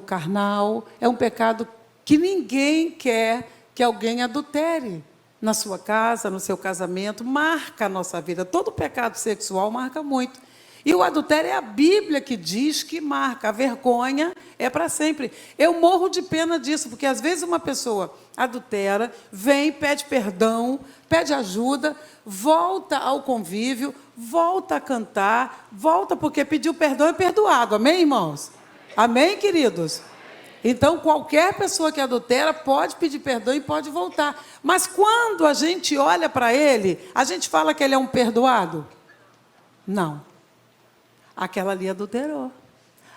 carnal, é um pecado que ninguém quer que alguém adultere na sua casa, no seu casamento, marca a nossa vida. Todo pecado sexual marca muito. E o adultério é a Bíblia que diz que marca. A vergonha é para sempre. Eu morro de pena disso, porque às vezes uma pessoa adultera, vem, pede perdão, pede ajuda, volta ao convívio, volta a cantar, volta porque pediu perdão e perdoado. Amém, irmãos? Amém, queridos? Então, qualquer pessoa que adultera pode pedir perdão e pode voltar. Mas quando a gente olha para ele, a gente fala que ele é um perdoado? Não. Aquela ali adulterou.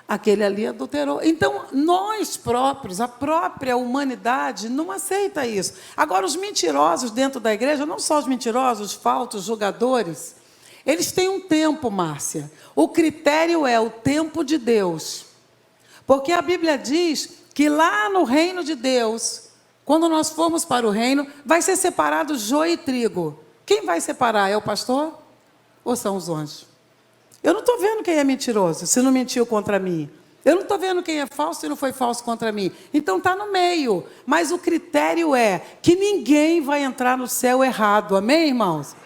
Aquele ali adulterou. Então, nós próprios, a própria humanidade, não aceita isso. Agora, os mentirosos dentro da igreja, não só os mentirosos, os falsos, os julgadores, eles têm um tempo, Márcia. O critério é o tempo de Deus. Porque a Bíblia diz que lá no reino de Deus, quando nós formos para o reino, vai ser separado joio e trigo. Quem vai separar? É o pastor ou são os anjos? Eu não estou vendo quem é mentiroso, se não mentiu contra mim. Eu não estou vendo quem é falso, se não foi falso contra mim. Então está no meio. Mas o critério é que ninguém vai entrar no céu errado. Amém, irmãos?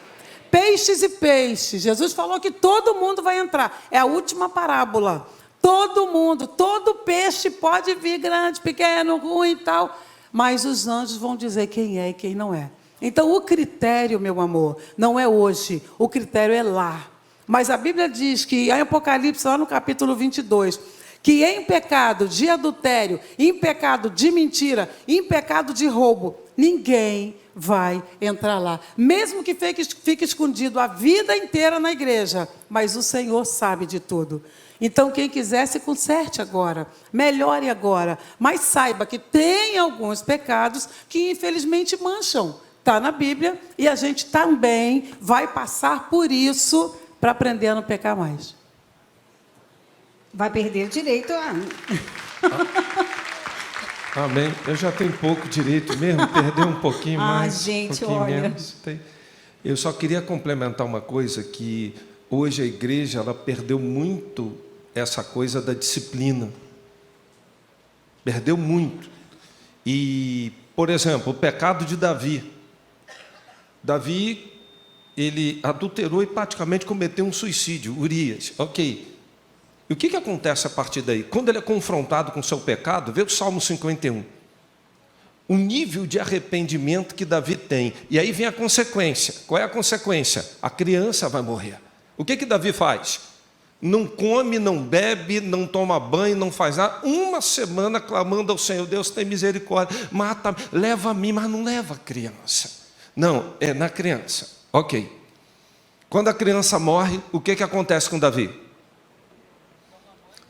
Peixes e peixes. Jesus falou que todo mundo vai entrar. É a última parábola. Todo mundo, todo peixe pode vir grande, pequeno, ruim e tal. Mas os anjos vão dizer quem é e quem não é. Então o critério, meu amor, não é hoje. O critério é lá. Mas a Bíblia diz que, em Apocalipse, lá no capítulo 22, que em pecado de adultério, em pecado de mentira, em pecado de roubo, ninguém vai entrar lá. Mesmo que fique escondido a vida inteira na igreja, mas o Senhor sabe de tudo. Então, quem quiser, se conserte agora, melhore agora, mas saiba que tem alguns pecados que, infelizmente, mancham. Está na Bíblia e a gente também vai passar por isso para aprender a não pecar mais. Vai perder o direito a... Amém. Eu já tenho pouco direito mesmo, perder um pouquinho mais. Gente, um pouquinho olha. menos. Eu só queria complementar uma coisa, que hoje a igreja ela perdeu muito essa coisa da disciplina. Perdeu muito. E, por exemplo, o pecado de Davi. Davi, ele adulterou e praticamente cometeu um suicídio, Urias. Ok. E o que acontece a partir daí? Quando ele é confrontado com o seu pecado, vê o Salmo 51. O nível de arrependimento que Davi tem. E aí vem a consequência. Qual é a consequência? A criança vai morrer. O que Davi faz? Não come, não bebe, não toma banho, não faz nada. Uma semana clamando ao Senhor: Deus, tem misericórdia, mata, leva a mim, mas não leva a criança. Não, é na criança. Ok. Quando a criança morre, o que acontece com Davi?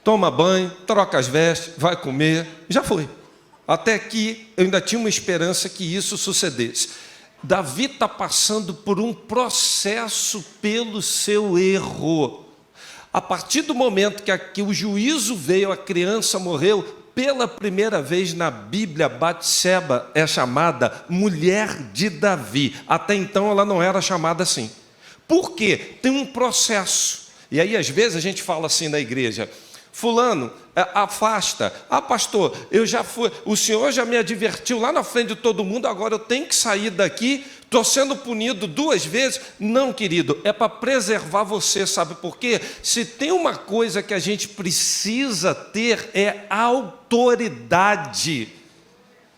Toma banho, troca as vestes, vai comer, já foi. Até que eu ainda tinha uma esperança que isso sucedesse. Davi está passando por um processo pelo seu erro. A partir do momento que o juízo veio, a criança morreu, pela primeira vez na Bíblia, Batseba é chamada mulher de Davi. Até então ela não era chamada assim. Por quê? Tem um processo. E aí às vezes a gente fala assim na igreja: fulano, afasta. Pastor, eu já fui, o senhor já me advertiu lá na frente de todo mundo, agora eu tenho que sair daqui, estou sendo punido 2 vezes. Não, querido, é para preservar você, sabe por quê? Se tem uma coisa que a gente precisa ter, é autoridade.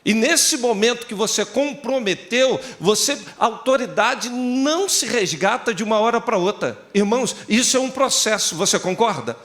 E nesse momento que você comprometeu, a autoridade não se resgata de uma hora para outra. Irmãos, isso é um processo, você concorda?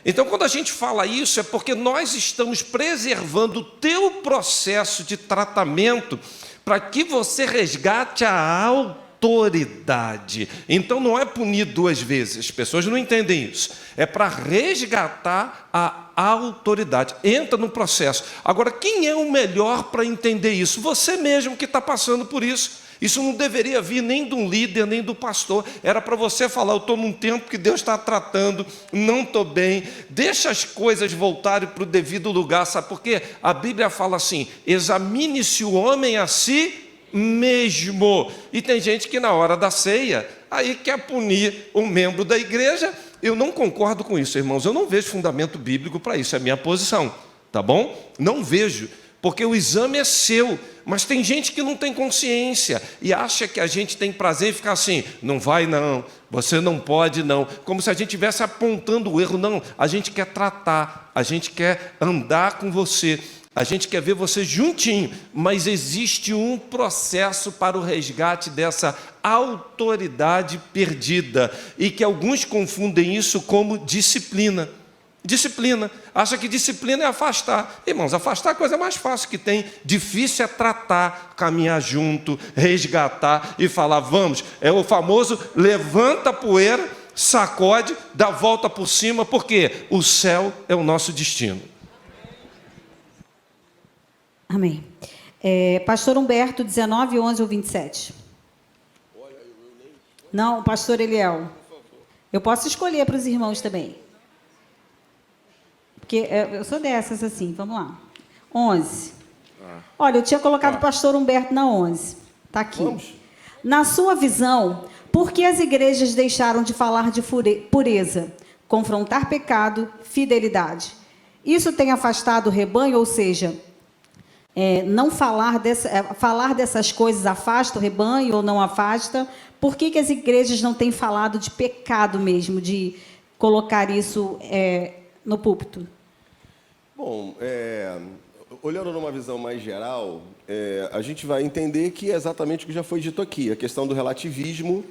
Então, quando a gente fala isso, é porque nós estamos preservando o teu processo de tratamento para que você resgate a autoridade. Então, não é punir 2 vezes, as pessoas não entendem isso. É para resgatar a autoridade. Entra no processo. Agora, quem é o melhor para entender isso? Você mesmo que está passando por isso. Isso não deveria vir nem de um líder, nem do pastor. Era para você falar: eu estou num tempo que Deus está tratando, não estou bem, deixa as coisas voltarem para o devido lugar. Sabe por quê? A Bíblia fala assim: examine-se o homem a si mesmo. E tem gente que na hora da ceia, aí quer punir um membro da igreja. Eu não concordo com isso, irmãos. Eu não vejo fundamento bíblico para isso, é a minha posição, tá bom? Não vejo, porque o exame é seu. Mas tem gente que não tem consciência e acha que a gente tem prazer em ficar assim: não vai não, você não pode não, como se a gente estivesse apontando o erro. Não, a gente quer tratar, a gente quer andar com você, a gente quer ver você juntinho, mas existe um processo para o resgate dessa autoridade perdida, e que alguns confundem isso como disciplina. Disciplina, acha que disciplina é afastar. Irmãos, afastar é a coisa mais fácil que tem. Difícil é tratar, caminhar junto, resgatar e falar: vamos. É o famoso levanta a poeira, sacode, dá volta por cima, porque o céu é o nosso destino. Amém. Pastor Humberto, 19, 11 ou 27. Não, pastor Eliel. Eu posso escolher para os irmãos também. Porque eu sou dessas assim, vamos lá. 11. Olha, eu tinha colocado o pastor Humberto na 11. Está aqui. Vamos. Na sua visão, por que as igrejas deixaram de falar de pureza, confrontar pecado, fidelidade? Isso tem afastado o rebanho, ou seja, não falar dessas coisas afasta o rebanho ou não afasta? Por que as igrejas não têm falado de pecado mesmo, de colocar isso no púlpito? Bom, olhando numa visão mais geral, a gente vai entender que é exatamente o que já foi dito aqui, a questão do relativismo,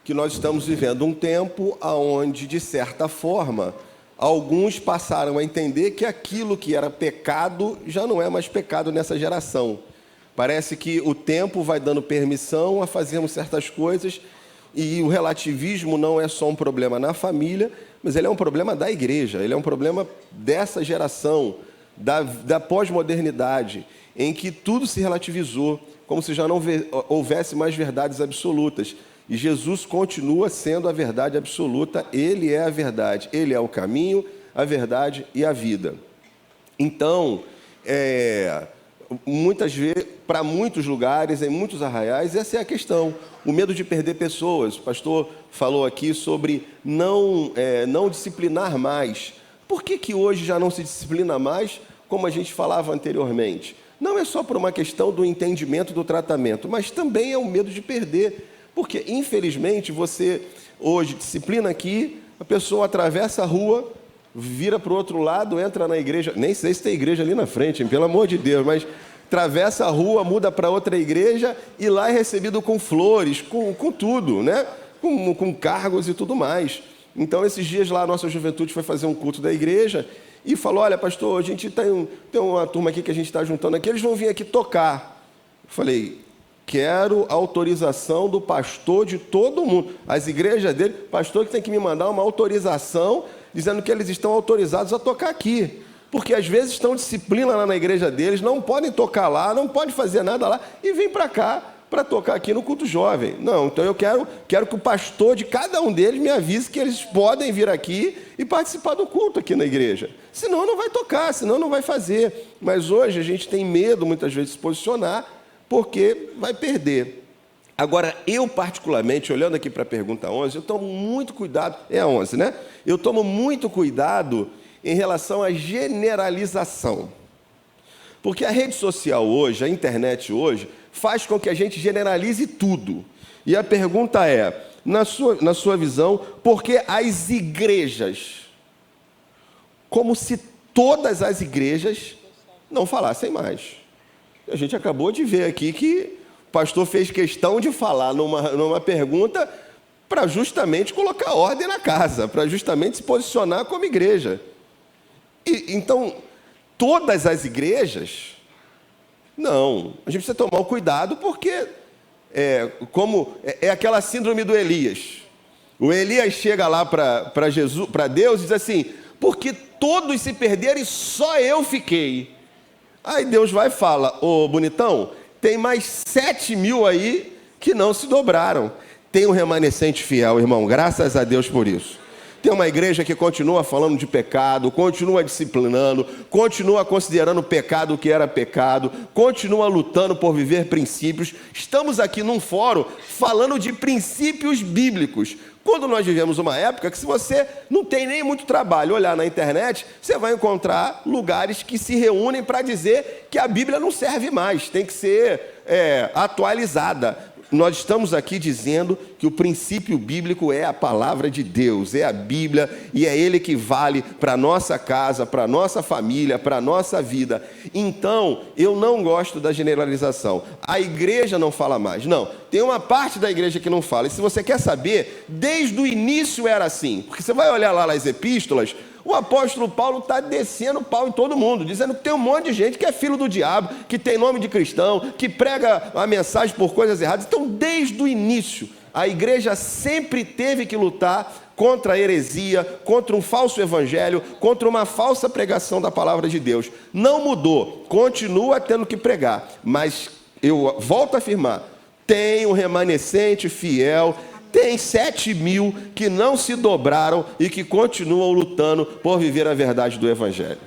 que nós estamos vivendo um tempo onde, de certa forma, alguns passaram a entender que aquilo que era pecado já não é mais pecado nessa geração. Parece que o tempo vai dando permissão a fazermos certas coisas, e o relativismo não é só um problema na família, mas ele é um problema da igreja, ele é um problema dessa geração, da pós-modernidade, em que tudo se relativizou, como se já não houvesse mais verdades absolutas. E Jesus continua sendo a verdade absoluta, Ele é a verdade, Ele é o caminho, a verdade e a vida. Então, muitas vezes, para muitos lugares, em muitos arraiais, essa é a questão, o medo de perder pessoas. O pastor falou aqui sobre não disciplinar mais. Por que hoje já não se disciplina mais, como a gente falava anteriormente? Não é só por uma questão do entendimento do tratamento, mas também é o medo de perder. Porque, infelizmente, você hoje disciplina aqui, a pessoa atravessa a rua, vira para o outro lado, entra na igreja, nem sei se tem igreja ali na frente, hein, pelo amor de Deus, mas atravessa a rua, muda para outra igreja e lá é recebido com flores, com tudo, né? Com cargos e tudo mais. Então, esses dias lá, a nossa juventude foi fazer um culto da igreja e falou, olha, pastor, a gente tem uma turma aqui que a gente está juntando aqui, eles vão vir aqui tocar. Eu falei, quero autorização do pastor de todo mundo. As igrejas dele, pastor que tem que me mandar uma autorização dizendo que eles estão autorizados a tocar aqui. Porque às vezes estão disciplina lá na igreja deles, não podem tocar lá, não podem fazer nada lá e vêm para cá para tocar aqui no culto jovem. Não, então eu quero que o pastor de cada um deles me avise que eles podem vir aqui e participar do culto aqui na igreja. Senão não vai tocar, senão não vai fazer. Mas hoje a gente tem medo muitas vezes de se posicionar porque vai perder. Agora, eu particularmente, olhando aqui para a pergunta 11, eu tomo muito cuidado, é a 11, né? Eu tomo muito cuidado em relação à generalização. Porque a rede social hoje, a internet hoje, faz com que a gente generalize tudo. E a pergunta é, na sua visão, por que as igrejas, como se todas as igrejas não falassem mais? A gente acabou de ver aqui que o pastor fez questão de falar numa pergunta para justamente colocar ordem na casa, para justamente se posicionar como igreja. Então, todas as igrejas, não. A gente precisa tomar cuidado porque é aquela síndrome do Elias. O Elias chega lá para Jesus, para Deus e diz assim, porque todos se perderam e só eu fiquei. Aí Deus vai e fala, ô bonitão, tem mais 7.000 aí que não se dobraram. Tem um remanescente fiel, irmão, graças a Deus por isso. Tem uma igreja que continua falando de pecado, continua disciplinando, continua considerando o pecado o que era pecado, continua lutando por viver princípios. Estamos aqui num fórum falando de princípios bíblicos. Quando nós vivemos uma época que se você não tem nem muito trabalho olhar na internet, você vai encontrar lugares que se reúnem para dizer que a Bíblia não serve mais, tem que ser atualizada. Nós estamos aqui dizendo que o princípio bíblico é a palavra de Deus, é a Bíblia, e é Ele que vale para a nossa casa, para a nossa família, para a nossa vida. Então, eu não gosto da generalização. A igreja não fala mais. Não, tem uma parte da igreja que não fala. E se você quer saber, desde o início era assim. Porque você vai olhar lá nas epístolas, o apóstolo Paulo está descendo pau em todo mundo, dizendo que tem um monte de gente que é filho do diabo, que tem nome de cristão, que prega a mensagem por coisas erradas. Então, desde o início, a igreja sempre teve que lutar contra a heresia, contra um falso evangelho, contra uma falsa pregação da palavra de Deus. Não mudou, continua tendo que pregar, mas eu volto a afirmar, tem um remanescente fiel. Tem 7.000 que não se dobraram e que continuam lutando por viver a verdade do Evangelho.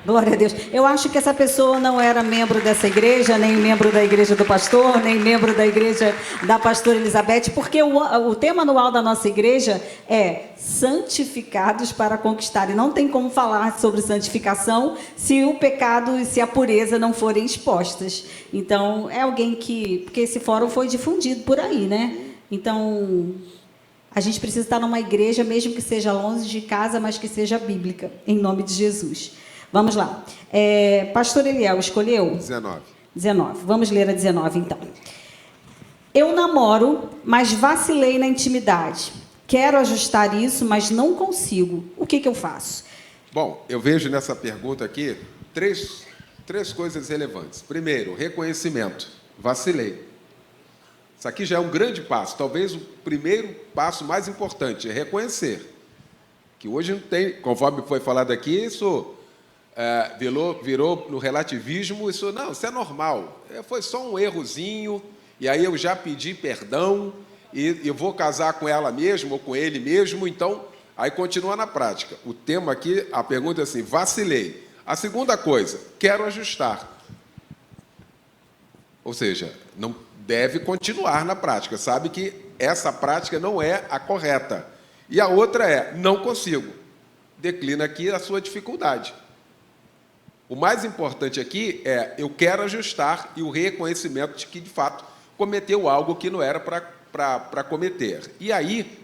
Glória a Deus. Eu acho que essa pessoa não era membro dessa igreja, nem membro da igreja do pastor, nem membro da igreja da pastora Elizabeth, porque o tema anual da nossa igreja é santificados para conquistar. E não tem como falar sobre santificação se o pecado e se a pureza não forem expostas. Então, é alguém que... Porque esse fórum foi difundido por aí, né? Então, a gente precisa estar numa igreja, mesmo que seja longe de casa, mas que seja bíblica, em nome de Jesus. Vamos lá. Pastor Eliel, escolheu? 19. Vamos ler a 19, então. Eu namoro, mas vacilei na intimidade. Quero ajustar isso, mas não consigo. O que eu faço? Bom, eu vejo nessa pergunta aqui três coisas relevantes. Primeiro, reconhecimento. Vacilei. Isso aqui já é um grande passo, talvez o primeiro passo mais importante, é reconhecer. Que hoje não tem, conforme foi falado aqui, isso virou no relativismo, isso é normal. Foi só um errozinho, e aí eu já pedi perdão, e eu vou casar com ela mesmo, ou com ele mesmo, então, aí continua na prática. O tema aqui, a pergunta é assim, vacilei. A segunda coisa, quero ajustar. Ou seja, não deve continuar na prática, sabe que essa prática não é a correta. E a outra é, não consigo. Declina aqui a sua dificuldade. O mais importante aqui é, eu quero ajustar e o reconhecimento de que, de fato, cometeu algo que não era para cometer. E aí,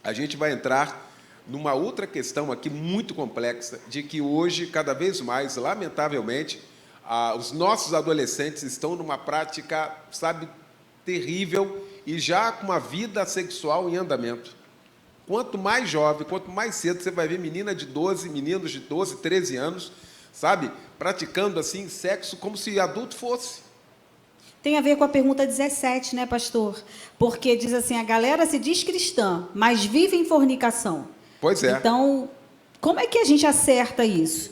a gente vai entrar numa outra questão aqui muito complexa, de que hoje, cada vez mais, lamentavelmente, os nossos adolescentes estão numa prática, sabe, terrível e já com uma vida sexual em andamento. Quanto mais jovem, quanto mais cedo, você vai ver meninos de 12, 13 anos, sabe, praticando assim sexo como se adulto fosse. Tem a ver com a pergunta 17, né, pastor? Porque diz assim, a galera se diz cristã, mas vive em fornicação. Pois é. Então, como é que a gente acerta isso?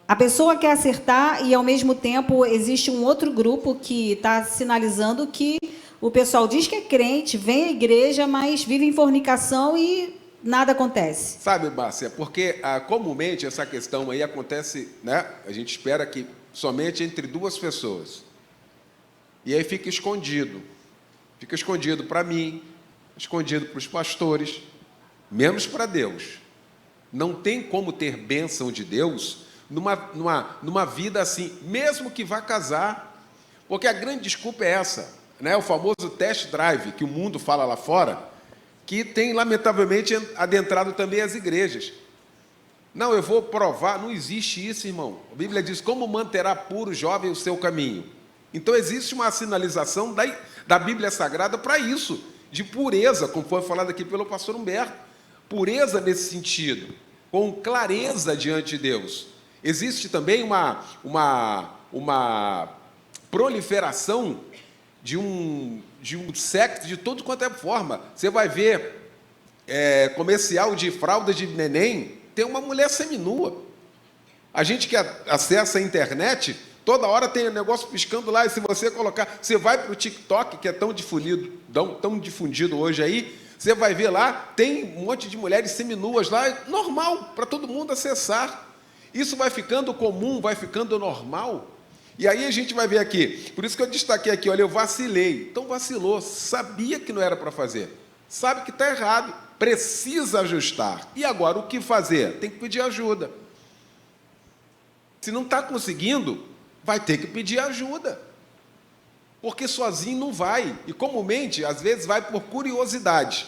A pessoa quer acertar e, ao mesmo tempo, existe um outro grupo que está sinalizando que o pessoal diz que é crente, vem à igreja, mas vive em fornicação e nada acontece. Sabe, Márcia, porque comumente essa questão aí acontece, né? A gente espera que somente entre duas pessoas. E aí fica escondido. Fica escondido para mim, escondido para os pastores, menos para Deus. Não tem como ter bênção de Deus numa vida assim, mesmo que vá casar. Porque a grande desculpa é essa, né? O famoso test drive que o mundo fala lá fora, que tem, lamentavelmente, adentrado também as igrejas. Não, eu vou provar. Não existe isso, irmão. A Bíblia diz, como manterá puro o jovem o seu caminho? Então, existe uma sinalização da Bíblia Sagrada para isso, de pureza, como foi falado aqui pelo pastor Humberto. Pureza nesse sentido, com clareza diante de Deus. Existe também uma proliferação de um sexo de tudo quanto é forma. Você vai ver comercial de fralda de neném, tem uma mulher seminua. A gente que acessa a internet, toda hora tem um negócio piscando lá, e se você colocar, você vai para o TikTok, que é tão difundido hoje aí, você vai ver lá, tem um monte de mulheres seminuas lá, normal, para todo mundo acessar. Isso vai ficando comum, vai ficando normal. E aí a gente vai ver aqui, por isso que eu destaquei aqui, olha, eu vacilei. Então vacilou, sabia que não era para fazer, sabe que está errado, precisa ajustar. E agora, o que fazer? Tem que pedir ajuda. Se não está conseguindo, vai ter que pedir ajuda. Porque sozinho não vai. E comumente, às vezes, vai por curiosidade.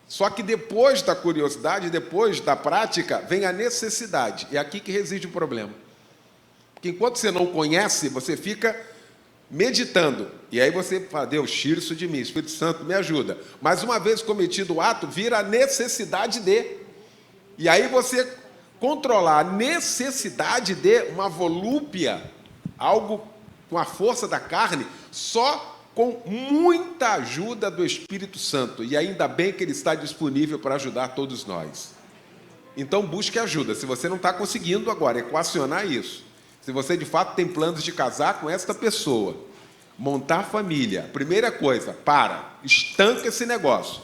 Só que depois da curiosidade, depois da prática, vem a necessidade. É aqui que reside o problema. Porque enquanto você não conhece, você fica meditando. E aí você fala, Deus, tira isso de mim, Espírito Santo, me ajuda. Mas uma vez cometido o ato, vira a necessidade de. E aí você controlar a necessidade de uma volúpia, algo com a força da carne, só com muita ajuda do Espírito Santo. E ainda bem que ele está disponível para ajudar todos nós. Então busque ajuda. Se você não está conseguindo agora equacionar isso, se você de fato tem planos de casar com esta pessoa, montar família, primeira coisa, estanca esse negócio.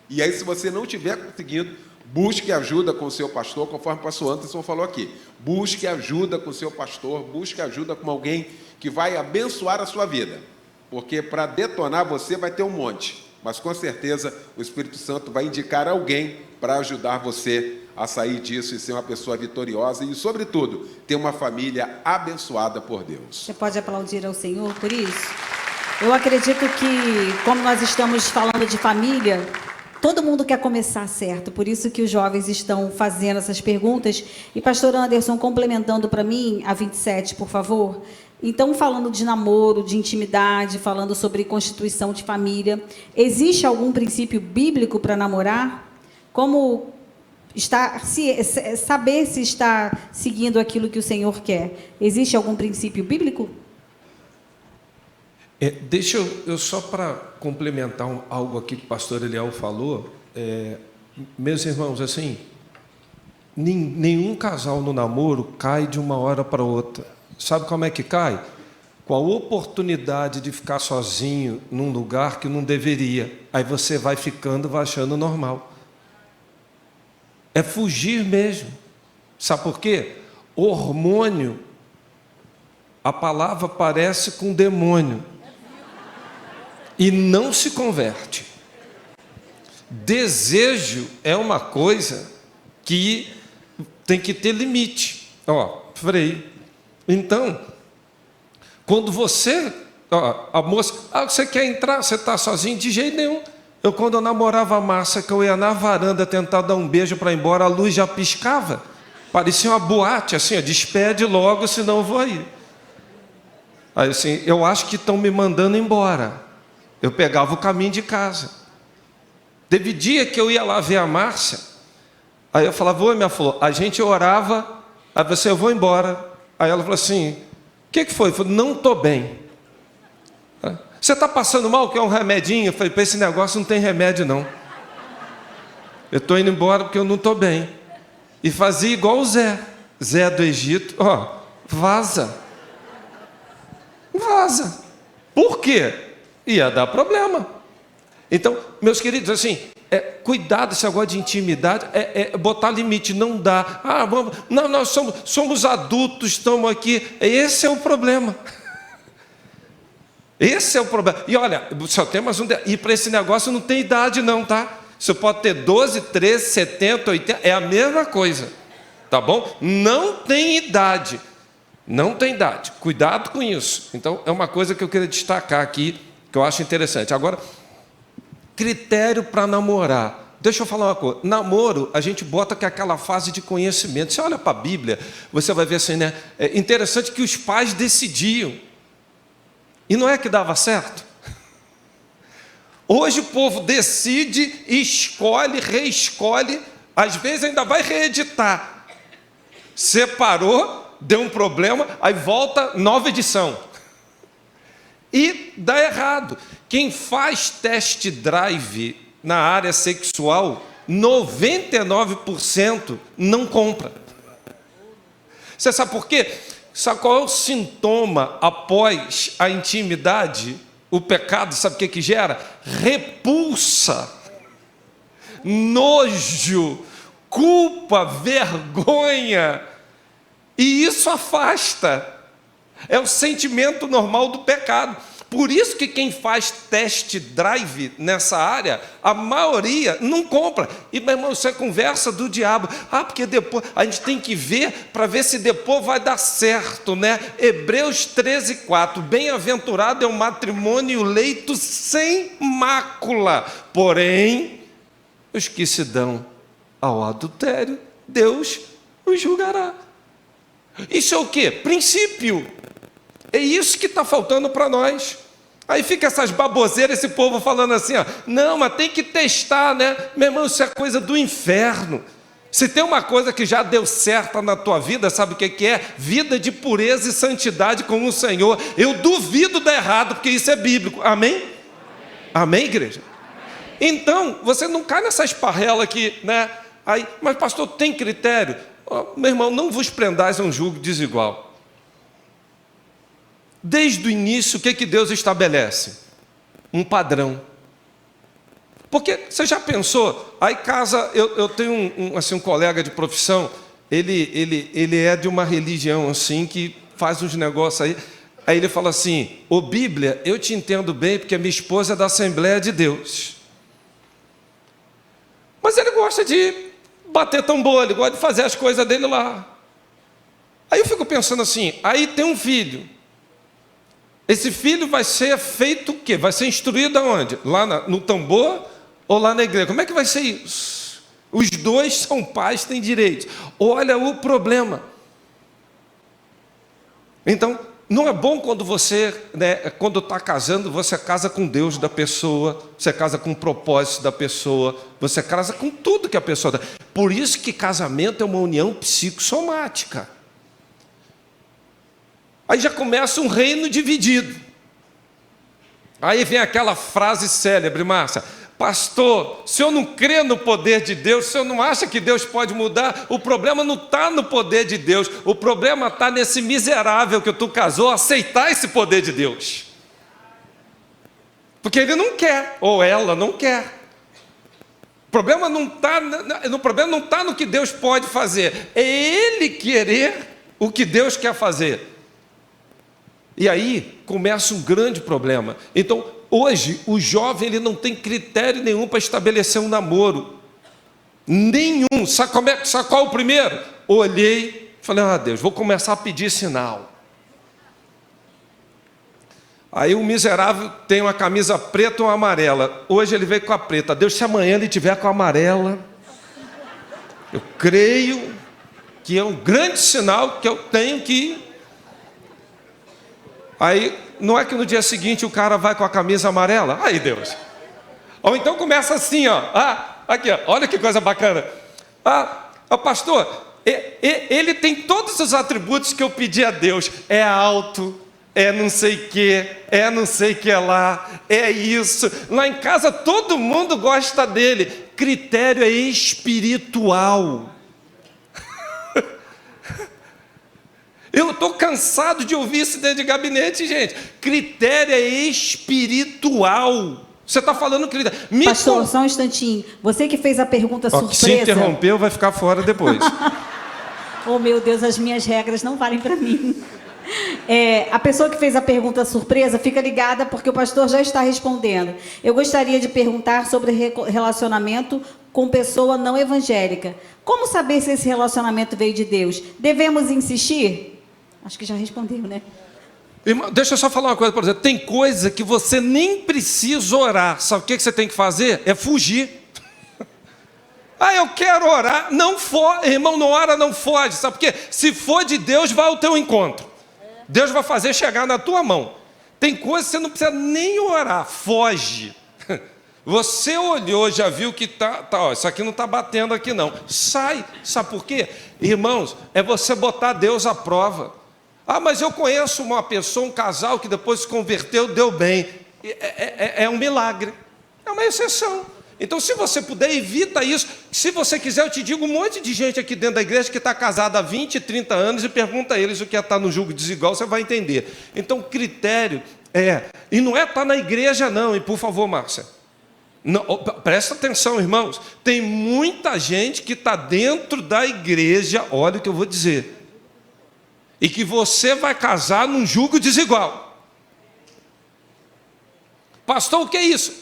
E aí, se você não estiver conseguindo, busque ajuda com o seu pastor, conforme o pastor Anderson falou aqui. Busque ajuda com o seu pastor, busque ajuda com alguém que vai abençoar a sua vida. Porque para detonar você vai ter um monte, mas com certeza o Espírito Santo vai indicar alguém para ajudar você a sair disso e ser uma pessoa vitoriosa e, sobretudo, ter uma família abençoada por Deus. Você pode aplaudir ao Senhor por isso? Eu acredito que, como nós estamos falando de família, todo mundo quer começar certo, por isso que os jovens estão fazendo essas perguntas. E, pastor Anderson, complementando para mim, a 27, por favor. Então, falando de namoro, de intimidade, falando sobre constituição de família, existe algum princípio bíblico para namorar? Como saber se está seguindo aquilo que o Senhor quer? Existe algum princípio bíblico? Deixa eu só para complementar algo aqui que o pastor Eliel falou, meus irmãos, assim, nenhum casal no namoro cai de uma hora para outra. Sabe como é que cai? Com a oportunidade de ficar sozinho num lugar que não deveria. Aí você vai ficando, vai achando normal. É fugir mesmo. Sabe por quê? Hormônio, a palavra parece com demônio. E não se converte. Desejo é uma coisa que tem que ter limite. Freio. Então, quando você, a moça, você quer entrar, você está sozinho? De jeito nenhum. Quando eu namorava a Márcia, que eu ia na varanda tentar dar um beijo para ir embora, a luz já piscava. Parecia uma boate, assim, ó, despede logo, senão eu vou aí. Aí assim, eu acho que estão me mandando embora. Eu pegava o caminho de casa. Teve dia que eu ia lá ver a Márcia, aí eu falava, oi minha flor, a gente orava, aí você, eu vou embora. Aí ela falou assim, o que foi? Eu falei, não estou bem. Você está passando mal, quer um remedinho? Eu falei, para esse negócio não tem remédio não. Eu estou indo embora porque eu não estou bem. E fazia igual o Zé do Egito, ó, vaza. Vaza. Por quê? Ia dar problema. Então, meus queridos, assim, cuidado esse negócio de intimidade, botar limite, não dá. Nós somos adultos, estamos aqui. Esse é o problema. Esse é o problema. E olha, só tem mais um. E para esse negócio não tem idade, não, tá? Você pode ter 12, 13, 70, 80, é a mesma coisa. Tá bom? Não tem idade. Não tem idade. Cuidado com isso. Então, é uma coisa que eu queria destacar aqui, que eu acho interessante. Agora, critério para namorar. Deixa eu falar uma coisa. Namoro, a gente bota que é aquela fase de conhecimento. Você olha para a Bíblia, você vai ver assim, né? É interessante que os pais decidiam. E não é que dava certo? Hoje o povo decide, escolhe, reescolhe, às vezes ainda vai reeditar. Separou, deu um problema, aí volta, nova edição. E dá errado. Quem faz test drive na área sexual, 99% não compra. Você sabe por quê? Sabe qual é o sintoma após a intimidade? O pecado, sabe o que gera? Repulsa, nojo, culpa, vergonha. E isso afasta. É o sentimento normal do pecado. Por isso que quem faz test drive nessa área, a maioria não compra. E, meu irmão, isso é conversa do diabo. Porque depois a gente tem que ver para ver se depois vai dar certo, né? Hebreus 13:4. Bem-aventurado é o matrimônio e o leito sem mácula. Porém, os que se dão ao adultério, Deus os julgará. Isso é o quê? Princípio. É isso que está faltando para nós. Aí fica essas baboseiras, esse povo falando assim, ó, não, mas tem que testar, né? Meu irmão, isso é coisa do inferno. Se tem uma coisa que já deu certo na tua vida, sabe o que é? Vida de pureza e santidade com o Senhor. Eu duvido dar errado, porque isso é bíblico. Amém? Amém, amém, igreja? Amém. Então, você não cai nessa esparrela aqui, né? Aí, mas pastor, tem critério? Oh, meu irmão, não vos prendais a um jugo desigual. Desde o início, o que Deus estabelece? Um padrão. Porque você já pensou? Aí casa, eu tenho um colega de profissão, ele é de uma religião assim que faz uns negócios aí. Aí ele fala assim: ô Bíblia, eu te entendo bem porque minha esposa é da Assembleia de Deus. Mas ele gosta de bater tambor, ele gosta de fazer as coisas dele lá. Aí eu fico pensando assim, aí tem um filho. Esse filho vai ser feito o quê? Vai ser instruído aonde? Lá no tambor ou lá na igreja? Como é que vai ser isso? Os dois são pais, têm direitos. Olha o problema. Então, não é bom quando você, né, quando está casando, você casa com Deus da pessoa, você casa com o propósito da pessoa, você casa com tudo que a pessoa dá. Por isso que casamento é uma união psicossomática. Aí já começa um reino dividido. Aí vem aquela frase célebre, Márcia: pastor, se eu não crê no poder de Deus, se eu não acha que Deus pode mudar, o problema não está no poder de Deus, o problema está nesse miserável que tu casou aceitar esse poder de Deus. Porque ele não quer, ou ela não quer. O problema não está no que Deus pode fazer, é ele querer o que Deus quer fazer. E aí começa um grande problema. Então, hoje, o jovem ele não tem critério nenhum para estabelecer um namoro. Nenhum. Sabe qual é o primeiro? Olhei, falei, Deus, vou começar a pedir sinal. Aí o miserável tem uma camisa preta ou amarela. Hoje ele veio com a preta. Deus, se amanhã ele tiver com a amarela, eu creio que é um grande sinal que eu tenho que... Aí, não é que no dia seguinte o cara vai com a camisa amarela? Aí, Deus. Ou então começa assim, ó. Aqui, ó. Olha que coisa bacana. Pastor, ele tem todos os atributos que eu pedi a Deus. É alto, é não sei o que, é não sei o que lá, é isso. Lá em casa todo mundo gosta dele. Critério é espiritual. Eu estou cansado de ouvir isso dentro de gabinete, gente. Critério é espiritual. Você está falando critério. Pastor, só um instantinho. Você que fez a pergunta surpresa... Se interrompeu, vai ficar fora depois. Oh, meu Deus, as minhas regras não valem para mim. A pessoa que fez a pergunta surpresa, fica ligada porque o pastor já está respondendo. Eu gostaria de perguntar sobre relacionamento com pessoa não evangélica. Como saber se esse relacionamento veio de Deus? Devemos insistir? Acho que já respondeu, né? Irmão, deixa eu só falar uma coisa para você. Tem coisa que você nem precisa orar. Sabe o que você tem que fazer? É fugir. Eu quero orar. Não for, irmão, não ora, não foge. Sabe por quê? Se for de Deus, vai ao teu encontro. Deus vai fazer chegar na tua mão. Tem coisa que você não precisa nem orar. Foge. Você olhou, já viu que isso aqui não está batendo aqui não. Sai. Sabe por quê? Irmãos, é você botar Deus à prova. Mas eu conheço uma pessoa, um casal que depois se converteu, deu bem. É um milagre. É uma exceção. Então, se você puder, evita isso. Se você quiser, eu te digo, um monte de gente aqui dentro da igreja que está casada há 20, 30 anos e pergunta a eles o que é estar no julgo desigual, você vai entender. Então, o critério e não é estar na igreja não, e por favor, Márcia, não, presta atenção, irmãos, tem muita gente que está dentro da igreja, olha o que eu vou dizer, e que você vai casar num julgo desigual. Pastor, o que é isso?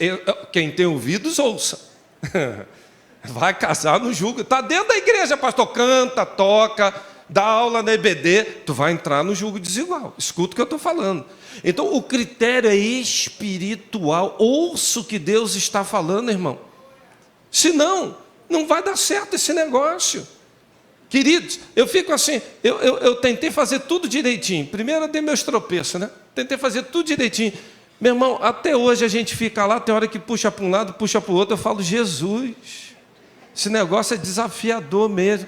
Quem tem ouvidos, ouça. Vai casar no julgo. Está dentro da igreja, pastor. Canta, toca, dá aula na EBD. Tu vai entrar no julgo desigual. Escuta o que eu estou falando. Então, o critério é espiritual. Ouça o que Deus está falando, irmão. Senão, não vai dar certo esse negócio. Queridos, eu fico assim, eu tentei fazer tudo direitinho. Primeiro eu dei meus tropeços, né? Tentei fazer tudo direitinho. Meu irmão, até hoje a gente fica lá, tem hora que puxa para um lado, puxa para o outro, eu falo, Jesus, esse negócio é desafiador mesmo.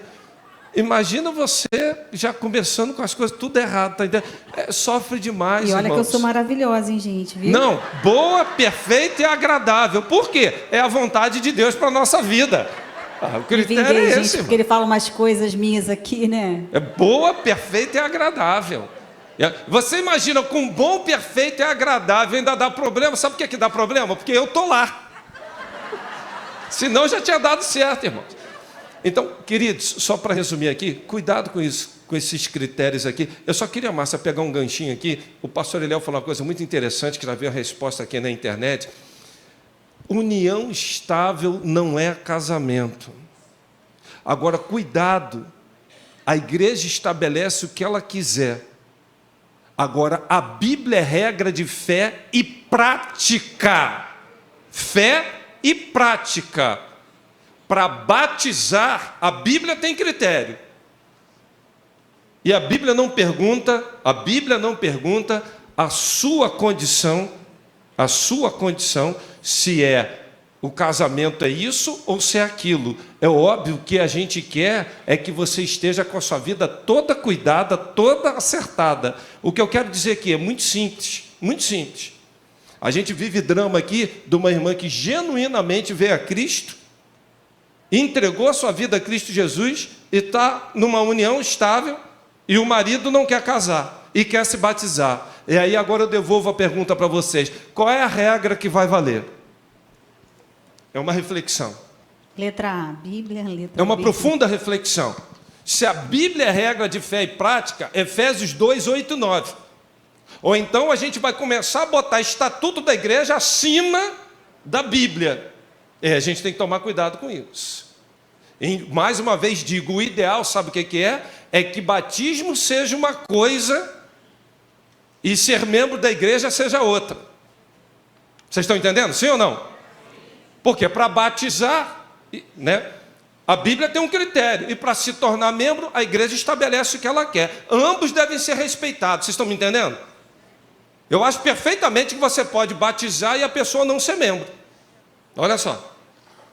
Imagina você já começando com as coisas tudo errado, tá entendendo? Sofre demais, e olha, irmãos. Que eu sou maravilhosa, hein, gente? Viu? Não, boa, perfeita e agradável. Por quê? É a vontade de Deus para a nossa vida. O critério é esse, gente, porque ele fala umas coisas minhas aqui, né? É boa, perfeita e agradável. Você imagina, com bom, perfeito e agradável ainda dá problema. Sabe por que dá problema? Porque eu estou lá. Senão já tinha dado certo, irmãos. Então, queridos, só para resumir aqui, cuidado com isso, com esses critérios aqui. Eu só queria, Márcia, pegar um ganchinho aqui. O pastor Eliel falou uma coisa muito interessante, que já veio a resposta aqui na internet. União estável não é casamento. Agora, cuidado. A igreja estabelece o que ela quiser. Agora, a Bíblia é regra de fé e prática. Fé e prática. Para batizar, a Bíblia tem critério. E a Bíblia não pergunta a sua condição, se o casamento é isso ou se é aquilo. É óbvio que a gente quer é que você esteja com a sua vida toda cuidada, toda acertada. O que eu quero dizer aqui é muito simples, muito simples. A gente vive drama aqui de uma irmã que genuinamente veio a Cristo, entregou a sua vida a Cristo Jesus e está numa união estável e o marido não quer casar e quer se batizar. E aí agora eu devolvo a pergunta para vocês. Qual é a regra que vai valer? É uma reflexão. Letra A, Bíblia, letra B. É uma profunda reflexão. Se a Bíblia é regra de fé e prática, Efésios 2, 8 e 9. Ou então a gente vai começar a botar estatuto da igreja acima da Bíblia. A gente tem que tomar cuidado com isso. E, mais uma vez digo, o ideal, sabe o que é? É que batismo seja uma coisa e ser membro da igreja seja outra. Vocês estão entendendo? Sim ou não? Porque para batizar, né, a Bíblia tem um critério, e para se tornar membro, a igreja estabelece o que ela quer. Ambos devem ser respeitados. Vocês estão me entendendo? Eu acho perfeitamente que você pode batizar e a pessoa não ser membro. Olha só.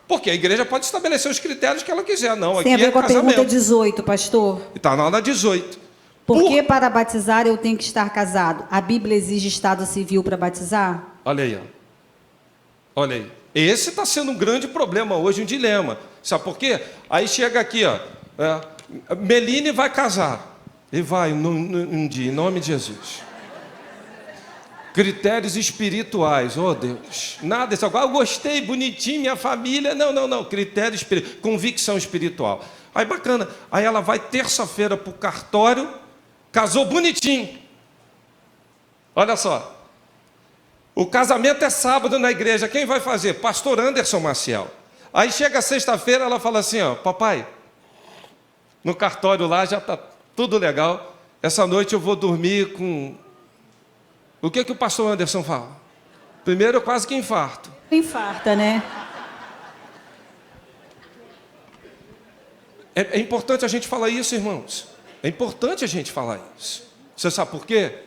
Porque a igreja pode estabelecer os critérios que ela quiser. Não, aqui Tem a ver é com a casamento. pergunta 18, pastor. Está na hora 18. Por que para batizar eu tenho que estar casado? A Bíblia exige estado civil para batizar? Olha aí, ó. Olha aí. Esse está sendo um grande problema hoje, um dilema. Sabe por quê? Aí chega aqui, ó. Meline vai casar. E vai um dia, em nome de Jesus. Critérios espirituais, oh Deus. Nada disso. Agora eu gostei, bonitinho, minha família. Não. Critério espiritual, convicção espiritual. Aí bacana. Aí ela vai terça-feira para o cartório, casou bonitinho. Olha só. O casamento é sábado na igreja. Quem vai fazer? Pastor Anderson Maciel. Aí chega sexta-feira, ela fala assim, ó, papai, no cartório lá já está tudo legal. Essa noite eu vou dormir com... O que o pastor Anderson fala? Primeiro, eu quase que infarto. Infarta, né? É importante a gente falar isso, irmãos. É importante a gente falar isso. Você sabe por quê?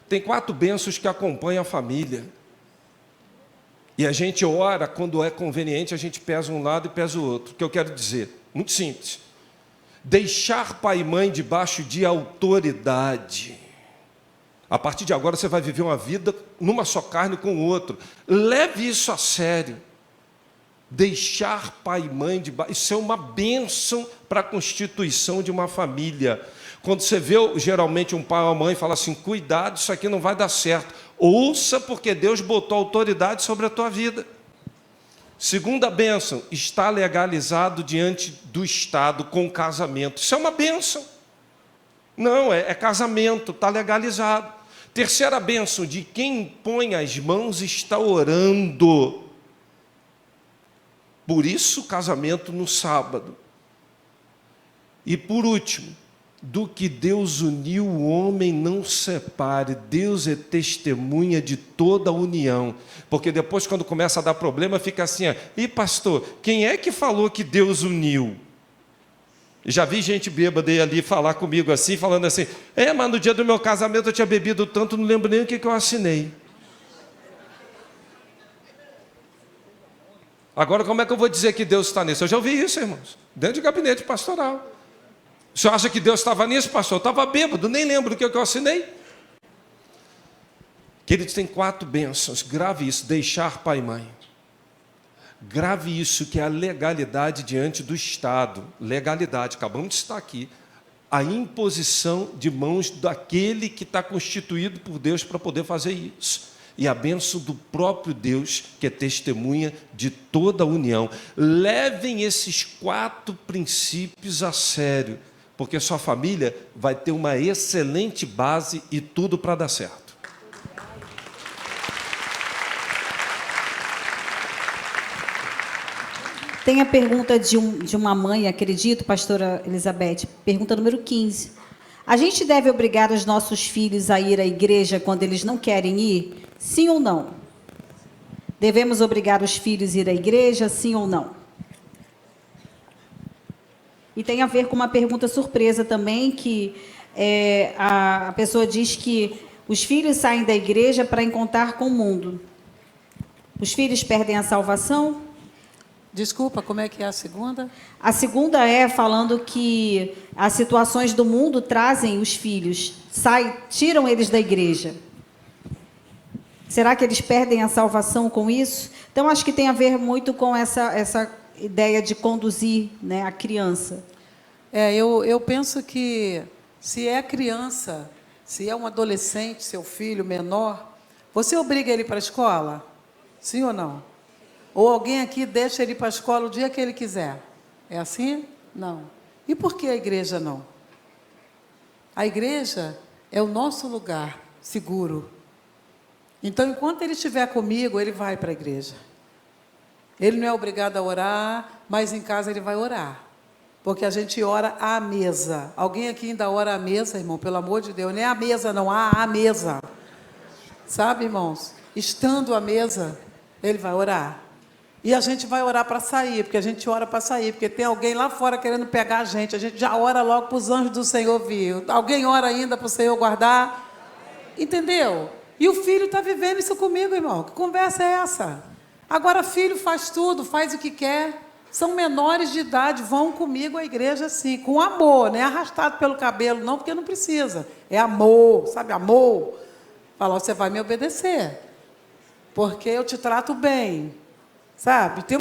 Tem 4 bênçãos que acompanham a família. E a gente ora, quando é conveniente, a gente pesa um lado e pesa o outro. O que eu quero dizer? Muito simples. Deixar pai e mãe debaixo de autoridade. A partir de agora você vai viver uma vida numa só carne com o outro. Leve isso a sério. Deixar pai e mãe debaixo. Isso é uma bênção para a constituição de uma família. Quando você vê geralmente um pai ou uma mãe fala assim, cuidado, isso aqui não vai dar certo. Ouça, porque Deus botou autoridade sobre a tua vida. Segunda bênção, está legalizado diante do Estado com casamento. Isso é uma bênção. Não, é casamento, está legalizado. Terceira bênção, de quem põe as mãos está orando. Por isso, casamento no sábado. E por último, do que Deus uniu, o homem não separe. Deus é testemunha de toda a união. Porque depois, quando começa a dar problema, fica assim, ó, e pastor, quem é que falou que Deus uniu? Já vi gente bêbada ali falar comigo assim, falando assim, mas no dia do meu casamento eu tinha bebido tanto, não lembro nem o que eu assinei. Agora, como é que eu vou dizer que Deus está nisso? Eu já ouvi isso, irmãos, dentro de gabinete pastoral. O senhor acha que Deus estava nisso, pastor? Eu estava bêbado, nem lembro o que eu assinei. Queridos, tem 4 bênçãos, grave isso, deixar pai e mãe. Grave isso, que é a legalidade diante do Estado. Legalidade, acabamos de estar aqui. A imposição de mãos daquele que está constituído por Deus para poder fazer isso. E a bênção do próprio Deus, que é testemunha de toda a união. Levem esses 4 princípios a sério, porque sua família vai ter uma excelente base e tudo para dar certo. Tem a pergunta de uma mãe, acredito, pastora Elizabeth, pergunta número 15. A gente deve obrigar os nossos filhos a ir à igreja quando eles não querem ir? Sim ou não? Devemos obrigar os filhos a ir à igreja, sim ou não? E tem a ver com uma pergunta surpresa também, que a pessoa diz que os filhos saem da igreja para encontrar com o mundo. Os filhos perdem a salvação? Desculpa, como é que é a segunda? A segunda é falando que as situações do mundo trazem os filhos, tiram eles da igreja. Será que eles perdem a salvação com isso? Então, acho que tem a ver muito com essa ideia de conduzir, né, a criança. Eu penso que se é criança, se é um adolescente, seu filho menor, você obriga ele para a escola? Sim ou não? Ou alguém aqui deixa ele para a escola o dia que ele quiser? É assim? Não. E por que a igreja não? A igreja é o nosso lugar seguro. Então, enquanto ele estiver comigo, ele vai para a igreja. Ele não é obrigado a orar, mas em casa ele vai orar. Porque a gente ora à mesa. Alguém aqui ainda ora à mesa, irmão? Pelo amor de Deus. Nem à mesa, não. À mesa. Sabe, irmãos? Estando à mesa, ele vai orar. E a gente vai orar para sair, porque a gente ora para sair, porque tem alguém lá fora querendo pegar a gente já ora logo para os anjos do Senhor vir. Alguém ora ainda para o Senhor guardar? Entendeu? E o filho está vivendo isso comigo, irmão. Que conversa é essa? Agora, filho faz tudo, faz o que quer. São menores de idade, vão comigo à igreja assim, com amor, não é arrastado pelo cabelo, não, porque não precisa. É amor, sabe, amor. Fala, você vai me obedecer, porque eu te trato bem. Sabe, tem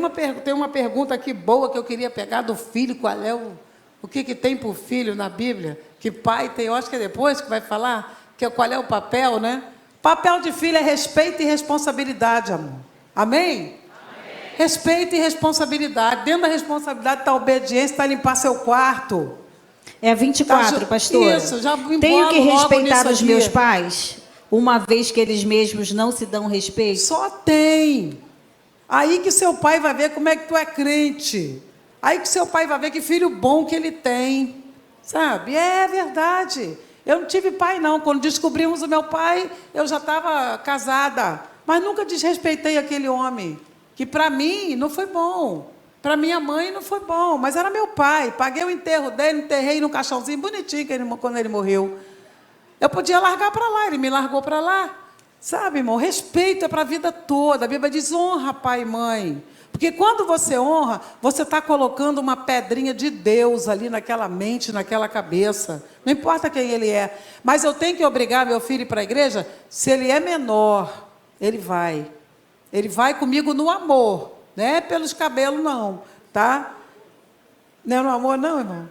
uma pergunta aqui boa que eu queria pegar do filho, qual é o que tem para o filho na Bíblia? Que pai tem, eu acho que é depois que vai falar, qual é o papel, né? Papel de filho é respeito e responsabilidade, amor. Amém? Respeito e responsabilidade. Dentro da responsabilidade está a obediência, está limpar seu quarto. É 24, pastora. Isso, já Tenho que respeitar os aqui. meus pais, uma vez que eles mesmos não se dão respeito? Só tem. Aí que seu pai vai ver como é que tu é crente. Aí que seu pai vai ver que filho bom que ele tem. Sabe? É verdade. Eu não tive pai, não. Quando descobrimos o meu pai, eu já estava casada. Mas nunca desrespeitei aquele homem. Que para mim não foi bom. Para minha mãe não foi bom. Mas era meu pai. Paguei o enterro dele, enterrei num caixãozinho bonitinho quando ele morreu. Eu podia largar para lá, ele me largou para lá. Sabe, irmão, respeito é para a vida toda. A Bíblia diz, honra pai e mãe. Porque quando você honra, você está colocando uma pedrinha de Deus ali naquela mente, naquela cabeça. Não importa quem ele é. Mas eu tenho que obrigar meu filho a ir para a igreja? Se ele é menor, ele vai. Ele vai comigo no amor. Não é pelos cabelos, não. Tá? Não é no amor, não, irmão?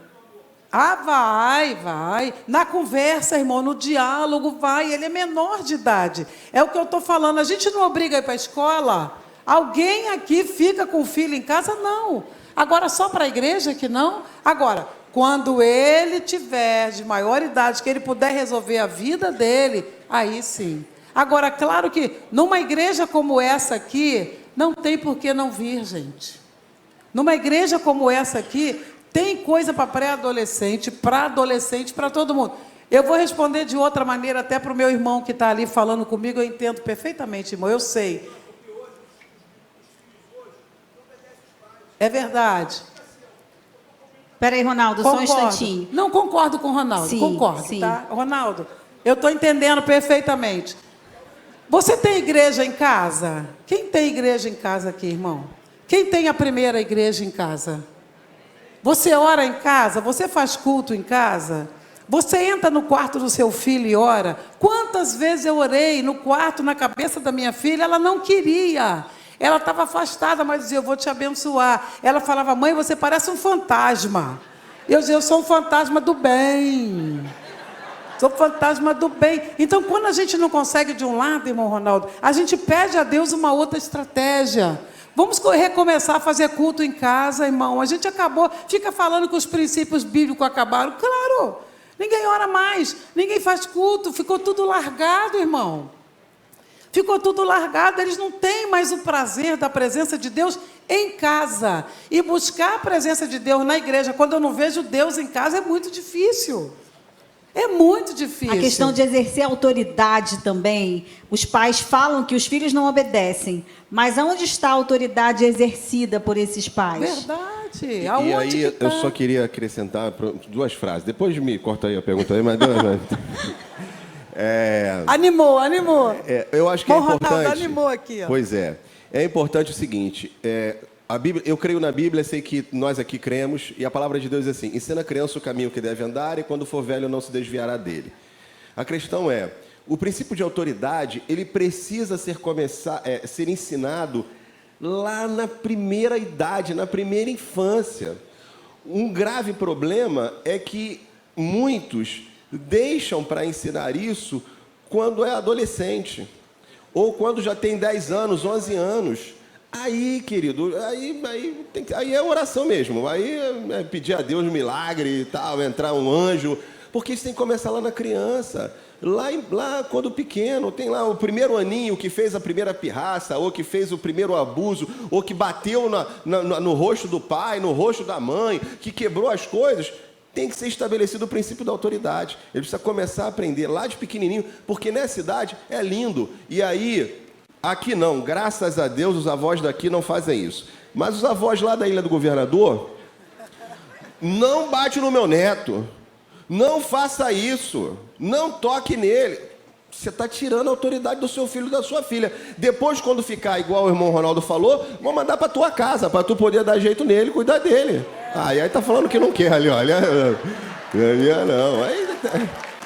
Ah, vai. Na conversa, irmão, no diálogo, vai. Ele é menor de idade. É o que eu estou falando. A gente não obriga a ir para a escola. Alguém aqui fica com o filho em casa? Não. Agora, só para a igreja que não? Agora, quando ele tiver de maior idade, que ele puder resolver a vida dele, aí sim. Agora, claro que numa igreja como essa aqui, não tem por que não vir, gente. Numa igreja como essa aqui, tem coisa para pré-adolescente, para adolescente, para todo mundo. Eu vou responder de outra maneira, até para o meu irmão que está ali falando comigo, eu entendo perfeitamente, irmão, eu sei. É verdade. Espera aí, Ronaldo, Concordo. só um instantinho. Não, concordo com o Ronaldo, Sim, concordo, sim. tá? Ronaldo, eu estou entendendo perfeitamente. Você tem igreja em casa? Quem tem igreja em casa aqui, irmão? Quem tem a primeira igreja em casa? Você ora em casa? Você faz culto em casa? Você entra no quarto do seu filho e ora? Quantas vezes eu orei no quarto, na cabeça da minha filha? Ela não queria. Ela estava afastada, mas dizia, eu vou te abençoar. Ela falava, mãe, você parece um fantasma. Eu dizia, eu sou um fantasma do bem. Sou fantasma do bem. Então, quando a gente não consegue de um lado, irmão Ronaldo, a gente pede a Deus uma outra estratégia. Vamos recomeçar a fazer culto em casa, irmão. A gente acabou, fica falando que os princípios bíblicos acabaram. Claro, ninguém ora mais, ninguém faz culto, ficou tudo largado, irmão. Ficou tudo largado, eles não têm mais o prazer da presença de Deus em casa. E buscar a presença de Deus na igreja, quando eu não vejo Deus em casa, é muito difícil. É muito difícil. A questão de exercer autoridade também. Os pais falam que os filhos não obedecem. Mas aonde está a autoridade exercida por esses pais? Verdade. E Aonde aí que tá? eu só queria acrescentar duas frases. Depois me corta aí a pergunta aí, mas... Animou. eu acho que Bom, é importante... Ronaldo animou aqui, ó. Pois é. É importante o seguinte... a Bíblia, eu creio na Bíblia, sei que nós aqui cremos, e a palavra de Deus é assim, ensina a criança o caminho que deve andar, e quando for velho não se desviará dele. A questão é, o princípio de autoridade, ele precisa ser ensinado lá na primeira idade, na primeira infância. Um grave problema é que muitos deixam para ensinar isso quando é adolescente, ou quando já tem 10 anos, 11 anos. Aí, querido, aí é oração mesmo. Aí é pedir a Deus um milagre e tal, entrar um anjo. Porque isso tem que começar lá na criança. Lá quando pequeno, tem lá o primeiro aninho que fez a primeira pirraça, ou que fez o primeiro abuso, ou que bateu no rosto do pai, no rosto da mãe, que quebrou as coisas. Tem que ser estabelecido o princípio da autoridade. Ele precisa começar a aprender lá de pequenininho, porque nessa idade é lindo. E aí, aqui não, graças a Deus, os avós daqui não fazem isso. Mas os avós lá da Ilha do Governador, não bate no meu neto, não faça isso, não toque nele. Você está tirando a autoridade do seu filho e da sua filha. Depois, quando ficar igual o irmão Ronaldo falou, vou mandar para tua casa, para tu poder dar jeito nele e cuidar dele. Aí tá falando que não quer ali, olha. Não. Aí,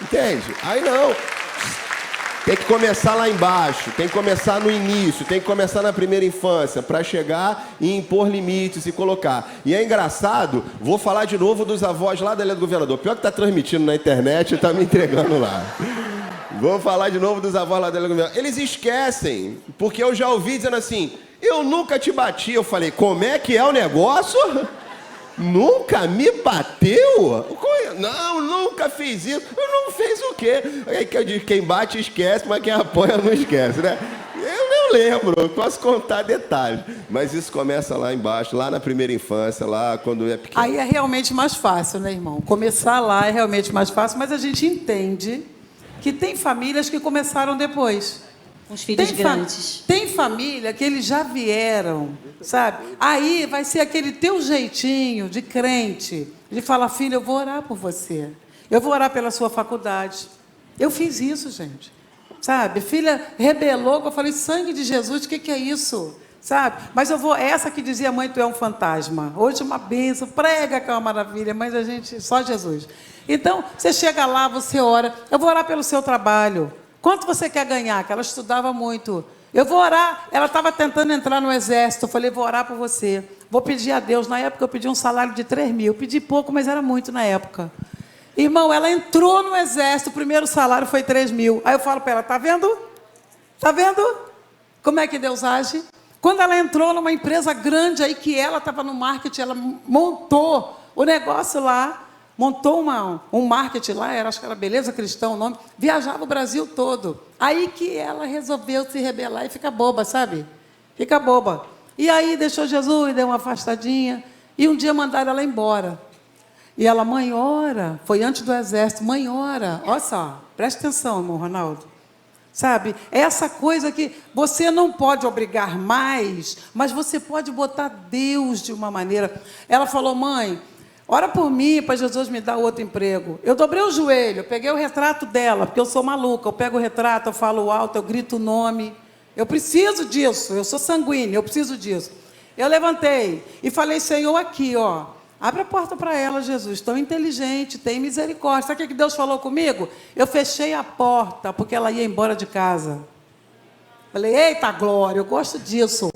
entende? Aí não. Tem que começar lá embaixo, tem que começar no início, tem que começar na primeira infância, para chegar e impor limites e colocar. E é engraçado, vou falar de novo dos avós lá da Ilha do Governador. Pior que está transmitindo na internet e está me entregando lá. Vou falar de novo dos avós lá da Ilha do Governador. Eles esquecem, porque eu já ouvi dizendo assim, eu nunca te bati. Eu falei, como é que é o negócio? Nunca me bateu? Não, nunca fiz isso. Eu não fiz o quê? Aí que eu digo, quem bate esquece, mas quem apoia não esquece, né? Eu lembro, eu posso contar detalhes. Mas isso começa lá embaixo, lá na primeira infância, lá quando é pequeno. Aí é realmente mais fácil, né, irmão? Começar lá é realmente mais fácil, mas a gente entende que tem famílias que começaram depois. Os filhos grandes. Tem família que eles já vieram, sabe? Aí vai ser aquele teu jeitinho de crente, de falar, filho, eu vou orar por você. Eu vou orar pela sua faculdade. Eu fiz isso, gente. Sabe? Filha rebelou, eu falei, sangue de Jesus, o que é isso? Sabe? Mas eu vou, essa que dizia, mãe, tu é um fantasma. Hoje uma bênção, prega que é uma maravilha, mas a gente, só Jesus. Então, você chega lá, você ora, eu vou orar pelo seu trabalho. Quanto você quer ganhar? Que ela estudava muito. Eu vou orar. Ela estava tentando entrar no exército. Eu falei, vou orar por você. Vou pedir a Deus. Na época, eu pedi um salário de 3 mil. Eu pedi pouco, mas era muito na época. Irmão, ela entrou no exército. O primeiro salário foi 3 mil. Aí eu falo para ela, tá vendo? Tá vendo? Como é que Deus age? Quando ela entrou numa empresa grande, aí que ela estava no marketing, ela montou o negócio lá. Montou um marketing lá, acho que era Beleza Cristã o nome, viajava o Brasil todo. Aí que ela resolveu se rebelar e fica boba, sabe? Fica boba. E aí deixou Jesus e deu uma afastadinha. E um dia mandaram ela embora. E ela, mãe, ora. Foi antes do exército, mãe, ora. Olha só, preste atenção, irmão Ronaldo. Sabe? É essa coisa que você não pode obrigar mais, mas você pode botar Deus de uma maneira. Ela falou, mãe, ora por mim, para Jesus me dar outro emprego. Eu dobrei o joelho, eu peguei o retrato dela, porque eu sou maluca. Eu pego o retrato, eu falo alto, eu grito o nome. Eu preciso disso, eu sou sanguínea, eu preciso disso. Eu levantei e falei, Senhor, aqui, ó, abre a porta para ela, Jesus, tão inteligente, tem misericórdia. Sabe o que Deus falou comigo? Eu fechei a porta, porque ela ia embora de casa. Falei, eita glória, eu gosto disso.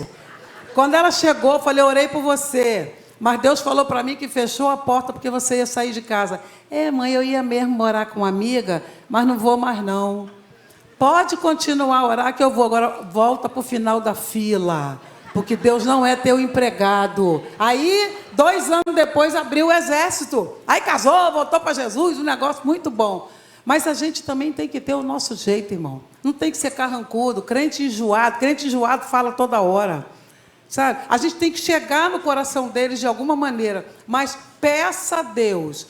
Quando ela chegou, eu falei, eu orei por você. Mas Deus falou para mim que fechou a porta porque você ia sair de casa. Mãe, eu ia mesmo morar com uma amiga, mas não vou mais não. Pode continuar a orar que eu vou. Agora volta para o final da fila, porque Deus não é teu empregado. Aí, 2 anos depois, abriu o exército. Aí casou, voltou para Jesus, um negócio muito bom. Mas a gente também tem que ter o nosso jeito, irmão. Não tem que ser carrancudo, crente enjoado fala toda hora. Sabe? A gente tem que chegar no coração deles de alguma maneira, mas peça a Deus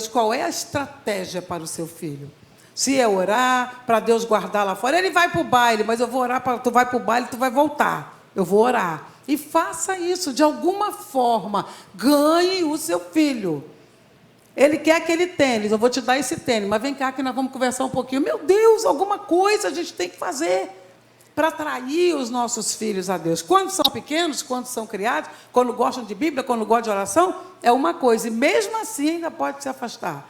qual é a estratégia para o seu filho. Se é orar, para Deus guardar lá fora, ele vai para o baile, mas eu vou orar, tu vai para o baile, tu vai voltar, eu vou orar. E faça isso, de alguma forma, ganhe o seu filho. Ele quer aquele tênis, eu vou te dar esse tênis, mas vem cá que nós vamos conversar um pouquinho. Meu Deus, alguma coisa a gente tem que fazer para atrair os nossos filhos a Deus. Quando são pequenos, quando são criados, quando gostam de Bíblia, quando gostam de oração, é uma coisa. E mesmo assim ainda pode se afastar.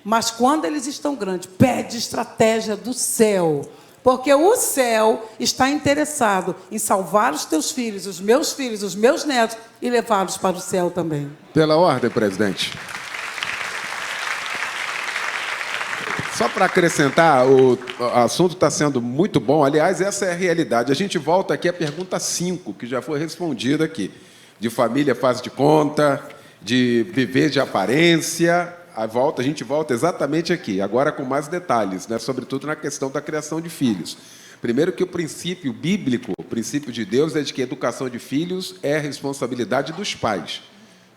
Mas quando eles estão grandes, pede estratégia do céu. Porque o céu está interessado em salvar os teus filhos, os meus netos, e levá-los para o céu também. Pela ordem, presidente. Só para acrescentar, o assunto está sendo muito bom. Aliás, essa é a realidade. A gente volta aqui à pergunta 5, que já foi respondida aqui. De família faz de conta, de viver de aparência. a gente volta exatamente aqui, agora com mais detalhes, né? Sobretudo na questão da criação de filhos. Primeiro que o princípio bíblico, o princípio de Deus é de que a educação de filhos é responsabilidade dos pais.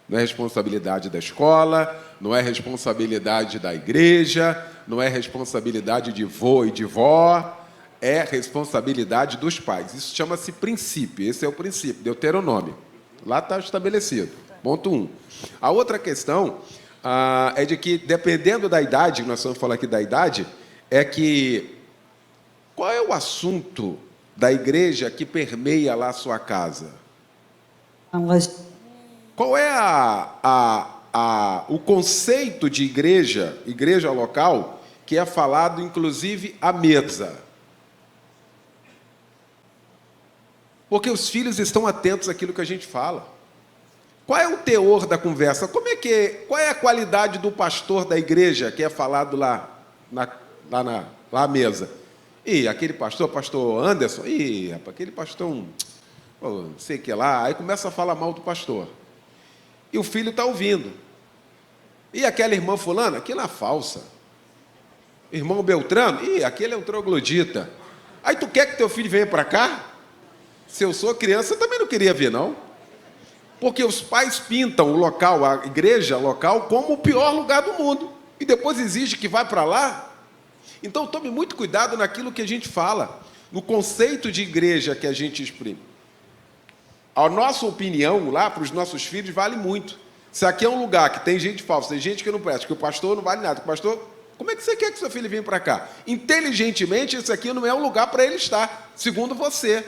Não é responsabilidade da escola, não é responsabilidade da igreja, não é responsabilidade de vô e de vó, é responsabilidade dos pais. Isso chama-se princípio, esse é o princípio, Deuteronômio. Lá está estabelecido. Ponto 1. A outra questão é de que, dependendo da idade, nós vamos falar aqui da idade, é que qual é o assunto da igreja que permeia lá a sua casa? Qual é o conceito de igreja local, que é falado, inclusive, à mesa? Porque os filhos estão atentos àquilo que a gente fala. Qual é o teor da conversa? Qual é a qualidade do pastor da igreja que é falado lá à mesa? E aquele pastor Anderson, aquele pastor, não sei o que lá, aí começa a falar mal do pastor. E o filho está ouvindo. E aquela irmã fulana, aquilo é falsa. Irmão Beltrano, aquele é um troglodita. Aí tu quer que teu filho venha para cá? Se eu sou criança, eu também não queria vir, não. Porque os pais pintam o local, a igreja local, como o pior lugar do mundo. E depois exige que vá para lá. Então, tome muito cuidado naquilo que a gente fala, no conceito de igreja que a gente exprime. A nossa opinião lá para os nossos filhos vale muito. Se aqui é um lugar que tem gente falsa, tem gente que não presta, que o pastor não vale nada, que o pastor... Como é que você quer que seu filho venha para cá? Inteligentemente, esse aqui não é um lugar para ele estar, segundo você.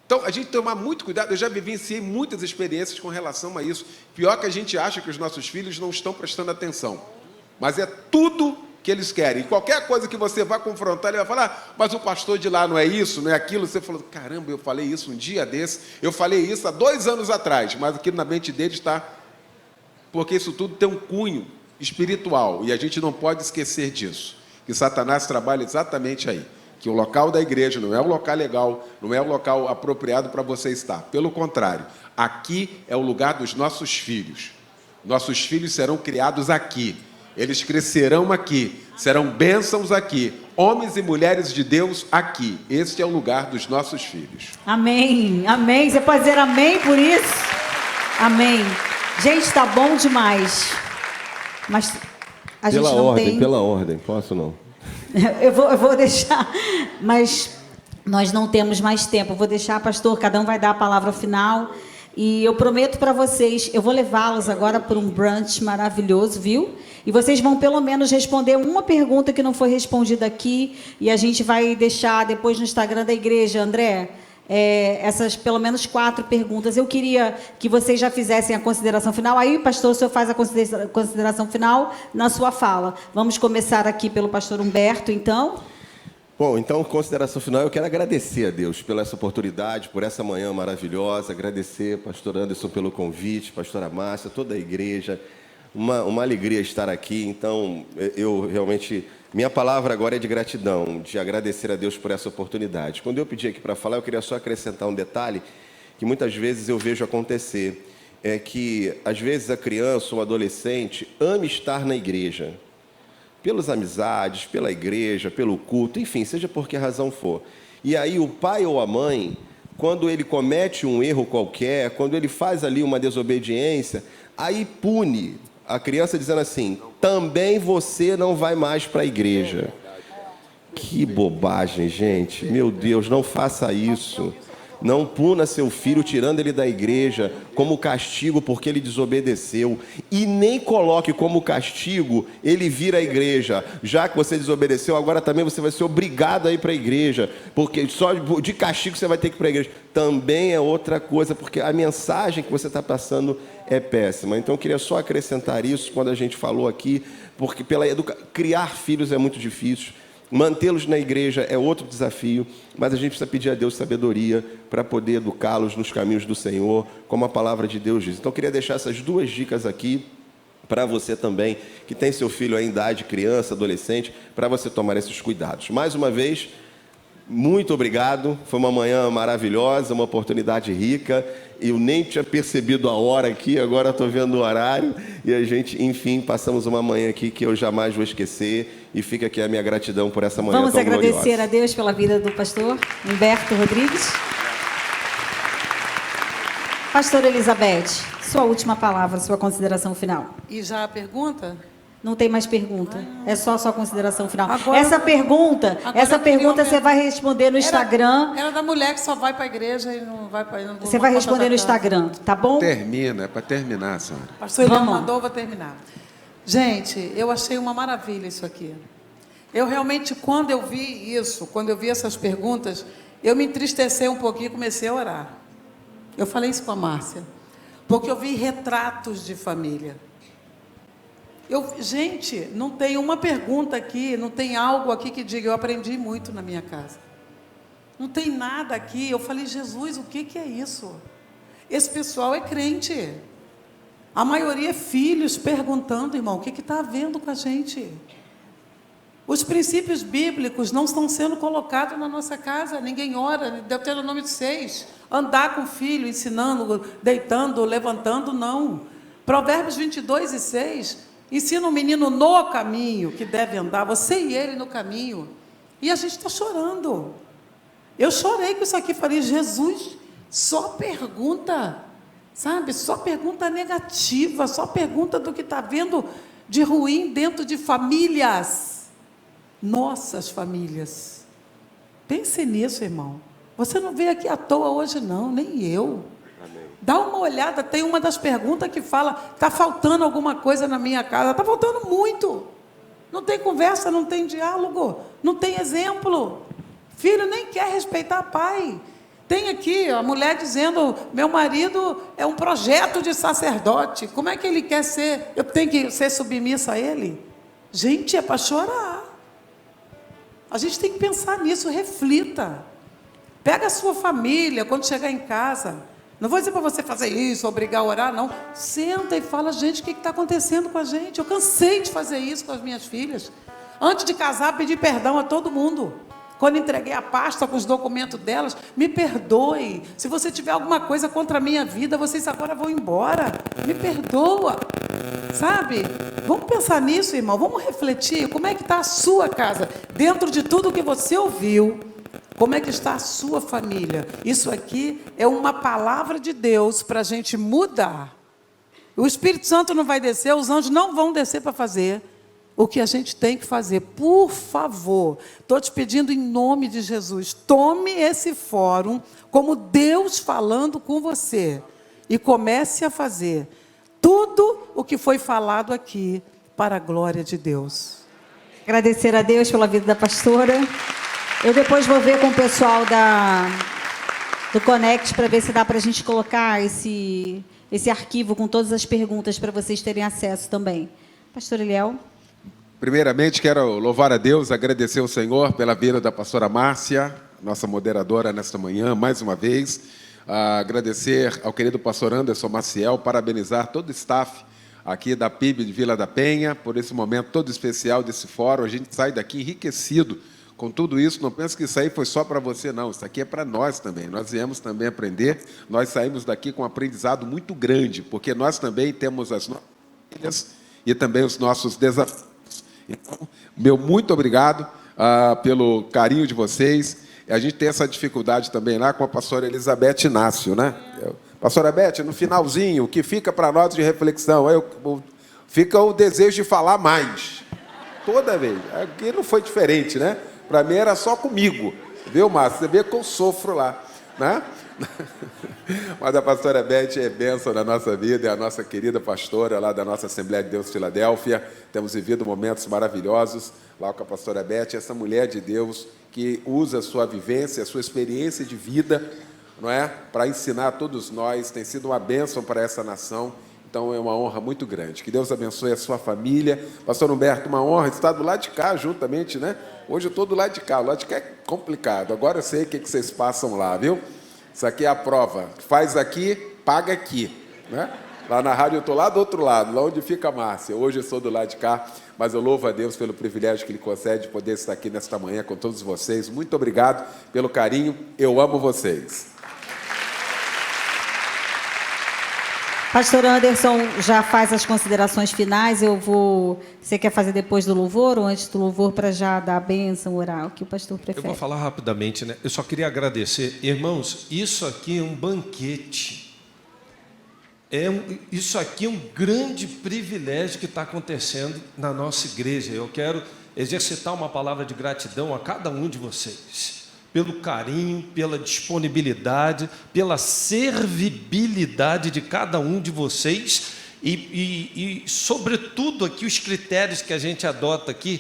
Então, a gente tem que tomar muito cuidado. Eu já vivenciei muitas experiências com relação a isso. Pior que a gente acha que os nossos filhos não estão prestando atenção. Mas é tudo que eles querem. E qualquer coisa que você vá confrontar, ele vai falar, mas o pastor de lá não é isso, não é aquilo. Você falou, caramba, eu falei isso um dia desse, eu falei isso há 2 anos atrás, mas aquilo na mente dele está... Porque isso tudo tem um cunho espiritual, e a gente não pode esquecer disso, que Satanás trabalha exatamente aí. Que o local da igreja não é o local legal, não é o local apropriado para você estar. Pelo contrário, aqui é o lugar dos nossos filhos. Nossos filhos serão criados aqui. Eles crescerão aqui, serão bênçãos aqui. Homens e mulheres de Deus aqui. Este é o lugar dos nossos filhos. Amém, amém. Você pode dizer amém por isso? Amém. Gente, está bom demais. Mas a gente não tem... Pela ordem, posso não? Eu vou deixar, mas nós não temos mais tempo. Eu vou deixar, pastor, cada um vai dar a palavra final. E eu prometo para vocês, eu vou levá-los agora para um brunch maravilhoso, viu? E vocês vão pelo menos responder uma pergunta que não foi respondida aqui. E a gente vai deixar depois no Instagram da igreja, André, essas pelo menos 4 perguntas. Eu queria que vocês já fizessem a consideração final. Aí, pastor, o senhor faz a consideração final na sua fala. Vamos começar aqui pelo pastor Humberto, então. Bom, então, consideração final, eu quero agradecer a Deus pela essa oportunidade, por essa manhã maravilhosa, agradecer pastor Anderson pelo convite, pastora Márcia, toda a igreja, uma alegria estar aqui. Então, eu realmente, minha palavra agora é de gratidão, de agradecer a Deus por essa oportunidade. Quando eu pedi aqui para falar, eu queria só acrescentar um detalhe que muitas vezes eu vejo acontecer, é que às vezes a criança ou o adolescente ama estar na igreja, pelas amizades, pela igreja, pelo culto, enfim, seja por que razão for. E aí o pai ou a mãe, quando ele comete um erro qualquer, quando ele faz ali uma desobediência, aí pune a criança dizendo assim, também você não vai mais para a igreja. Que bobagem, gente. Meu Deus, não faça isso. Não puna seu filho tirando ele da igreja como castigo porque ele desobedeceu. E nem coloque como castigo ele vir à igreja. Já que você desobedeceu, agora também você vai ser obrigado a ir para a igreja. Porque só de castigo você vai ter que ir para a igreja. Também é outra coisa, porque a mensagem que você está passando é péssima. Então eu queria só acrescentar isso quando a gente falou aqui, porque criar filhos é muito difícil. Mantê-los na igreja é outro desafio, mas a gente precisa pedir a Deus sabedoria para poder educá-los nos caminhos do Senhor, como a palavra de Deus diz. Então, eu queria deixar essas 2 dicas aqui para você também, que tem seu filho em idade criança, adolescente, para você tomar esses cuidados. Mais uma vez, muito obrigado. Foi uma manhã maravilhosa, uma oportunidade rica. Eu nem tinha percebido a hora aqui, agora estou vendo o horário. E a gente, enfim, passamos uma manhã aqui que eu jamais vou esquecer. E fica aqui a minha gratidão por essa manhã Vamos tão agradecer gloriosa. a Deus pela vida do pastor Humberto Rodrigues. Pastora Elizabeth, sua última palavra, sua consideração final. E já a pergunta? Não tem mais pergunta. É só a sua consideração final. Agora- essa pergunta eu queria você vai responder no Instagram. Era da mulher que só vai para a igreja e não vai para... Você vai responder no Instagram, tá bom? Termina, é para terminar, senhora. Pastor Eliel Vamos. mandou, vou terminar. Gente, eu achei uma maravilha isso aqui. Eu realmente, quando eu vi isso, quando eu vi essas perguntas, eu me entristeci um pouquinho e comecei a orar. Eu falei isso com a Márcia. Porque eu vi retratos de família. Gente, não tem uma pergunta aqui, não tem algo aqui que diga, eu aprendi muito na minha casa. Não tem nada aqui. Eu falei, Jesus, o que é isso? Esse pessoal é crente. A maioria é filhos perguntando, irmão, o que está havendo com a gente? Os princípios bíblicos não estão sendo colocados na nossa casa. Ninguém ora. Deuteronômio 6. Andar com o filho, ensinando, deitando, levantando, não. Provérbios 22:6. Ensina o menino no caminho que deve andar, você e ele no caminho. E a gente está chorando. Eu chorei com isso aqui, falei, Jesus, só pergunta, sabe? Só pergunta negativa, só pergunta do que está vendo de ruim dentro de famílias. Nossas famílias. Pense nisso, irmão. Você não veio aqui à toa hoje, não, nem eu. Dá uma olhada, tem uma das perguntas que fala, está faltando alguma coisa na minha casa, está faltando muito. Não tem conversa, não tem diálogo, não tem exemplo. Filho nem quer respeitar pai. Tem aqui a mulher dizendo, meu marido é um projeto de sacerdote, como é que ele quer ser? Eu tenho que ser submissa a ele? Gente, é para chorar. A gente tem que pensar nisso, reflita. Pega a sua família, quando chegar em casa... Não vou dizer para você fazer isso, obrigar a orar, não. Senta e fala, gente, o que está acontecendo com a gente? Eu cansei de fazer isso com as minhas filhas. Antes de casar, pedi perdão a todo mundo. Quando entreguei a pasta com os documentos delas, me perdoe. Se você tiver alguma coisa contra a minha vida, vocês agora vão embora. Me perdoa. Sabe? Vamos pensar nisso, irmão. Vamos refletir. Como é que está a sua casa? Dentro de tudo que você ouviu, como é que está a sua família? Isso aqui é uma palavra de Deus para a gente mudar. O Espírito Santo não vai descer, os anjos não vão descer para fazer o que a gente tem que fazer. Por favor, estou te pedindo em nome de Jesus, tome esse fórum como Deus falando com você e comece a fazer tudo o que foi falado aqui para a glória de Deus. Agradecer a Deus pela vida da pastora. Eu depois vou ver com o pessoal do Connect para ver se dá para a gente colocar esse arquivo com todas as perguntas para vocês terem acesso também. Pastor Eliel. Primeiramente, quero louvar a Deus, agradecer ao Senhor pela vida da pastora Márcia, nossa moderadora nesta manhã, mais uma vez. Agradecer ao querido pastor Anderson Maciel, parabenizar todo o staff aqui da PIB de Vila da Penha, por esse momento todo especial desse fórum. A gente sai daqui enriquecido com tudo isso. Não pense que isso aí foi só para você, não. Isso aqui é para nós também. Nós viemos também aprender. Nós saímos daqui com um aprendizado muito grande, porque nós também temos as nossas famílias e também os nossos desafios. Então, meu muito obrigado pelo carinho de vocês. A gente tem essa dificuldade também lá com a pastora Elizabeth Inácio, né? Pastora Beth, no finalzinho, o que fica para nós de reflexão? Fica o desejo de falar mais. Toda vez. Aqui não foi diferente, né? Para mim era só comigo. Viu, Márcio? Você vê que eu sofro lá, né? Mas a pastora Beth é bênção na nossa vida, é a nossa querida pastora lá da nossa Assembleia de Deus Filadélfia. Temos vivido momentos maravilhosos lá com a pastora Beth, essa mulher de Deus que usa a sua vivência, a sua experiência de vida, não é? Para ensinar a todos nós, tem sido uma bênção para essa nação. Então é uma honra muito grande. Que Deus abençoe a sua família. Pastor Humberto, uma honra estar do lado de cá juntamente, né? Hoje eu estou do lado de cá. O lado de cá é complicado. Agora eu sei o que vocês passam lá, viu? Isso aqui é a prova. Faz aqui, paga aqui, né? Lá na rádio eu estou lá do outro lado, lá onde fica a Márcia. Hoje eu sou do lado de cá, mas eu louvo a Deus pelo privilégio que Ele concede de poder estar aqui nesta manhã com todos vocês. Muito obrigado pelo carinho, eu amo vocês. Pastor Anderson já faz as considerações finais. Você quer fazer depois do louvor ou antes do louvor, para já dar a bênção, orar? O que o pastor prefere? Eu vou falar rapidamente, né? Eu só queria agradecer. Irmãos, isso aqui é um banquete. Isso aqui é um grande privilégio que está acontecendo na nossa igreja. Eu quero exercitar uma palavra de gratidão a cada um de vocês, pelo carinho, pela disponibilidade, pela servibilidade de cada um de vocês e sobretudo, aqui os critérios que a gente adota aqui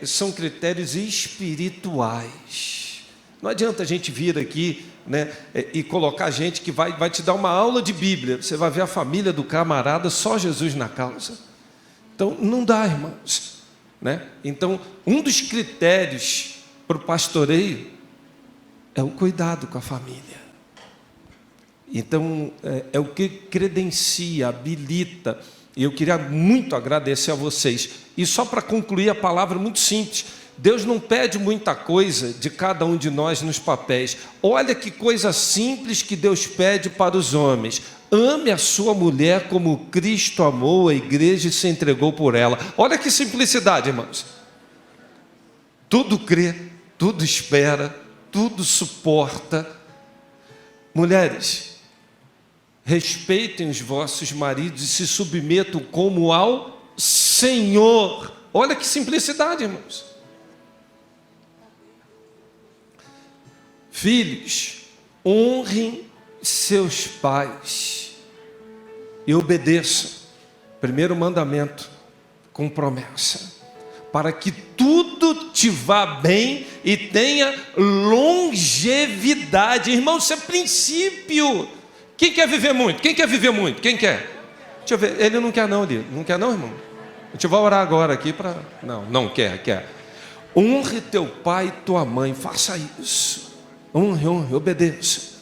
são critérios espirituais. Não adianta a gente vir aqui, né, e colocar gente que vai te dar uma aula de Bíblia. Você vai ver a família do camarada, só Jesus na causa. Então, não dá, irmãos, né? Então, um dos critérios para o pastoreio é o cuidado com a família. Então, é o que credencia, habilita. E eu queria muito agradecer a vocês. E só para concluir a palavra, muito simples: Deus não pede muita coisa de cada um de nós nos papéis. Olha que coisa simples que Deus pede para os homens: ame a sua mulher como Cristo amou a igreja e se entregou por ela. Olha que simplicidade, irmãos. Tudo crê, tudo espera, tudo suporta. Mulheres, respeitem os vossos maridos e se submetam como ao Senhor. Olha que simplicidade, irmãos. Filhos, honrem seus pais e obedeçam. Primeiro mandamento, com promessa, para que tudo te vá bem e tenha longevidade. Irmão, isso é princípio. Quem quer viver muito? Quem quer viver muito? Quem quer? Deixa eu ver. Ele não quer não, ele não quer não, irmão? A gente vai orar agora aqui para... Não quer. Honre teu pai e tua mãe. Faça isso. Honre, obedeça.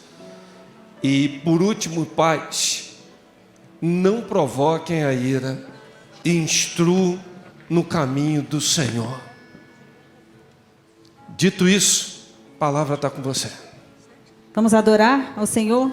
E por último, pais, não provoquem a ira e instruam no caminho do Senhor. Dito isso, a palavra está com você. Vamos adorar ao Senhor?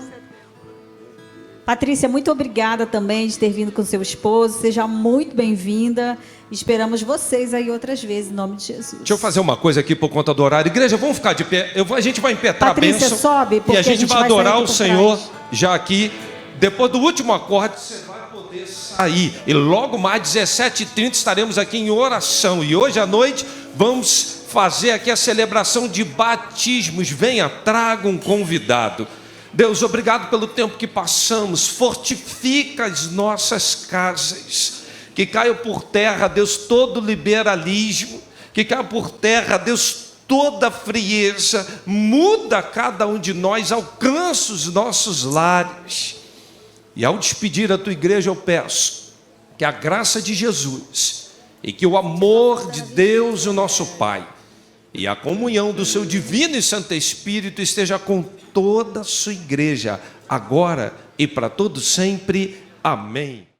Patrícia, muito obrigada também de ter vindo com seu esposo. Seja muito bem-vinda. Esperamos vocês aí outras vezes, em nome de Jesus. Deixa eu fazer uma coisa aqui por conta do horário. Igreja, vamos ficar de pé. A gente vai impetrar Patrícia, a bênção. sobe, porque e a gente vai adorar o Senhor já aqui. Depois do último acorde, você vai poder sair. E logo mais, 17h30, estaremos aqui em oração. E hoje à noite, vamos fazer aqui a celebração de batismos. Venha, traga um convidado. Deus, obrigado pelo tempo que passamos. Fortifica as nossas casas. Que caia por terra, Deus, todo liberalismo. Que caia por terra, Deus, toda frieza. Muda cada um de nós, alcança os nossos lares. E ao despedir a tua igreja, eu peço que a graça de Jesus e que o amor de Deus, o nosso Pai, e a comunhão do seu divino e santo Espírito esteja com toda a sua igreja, agora e para todo sempre. Amém.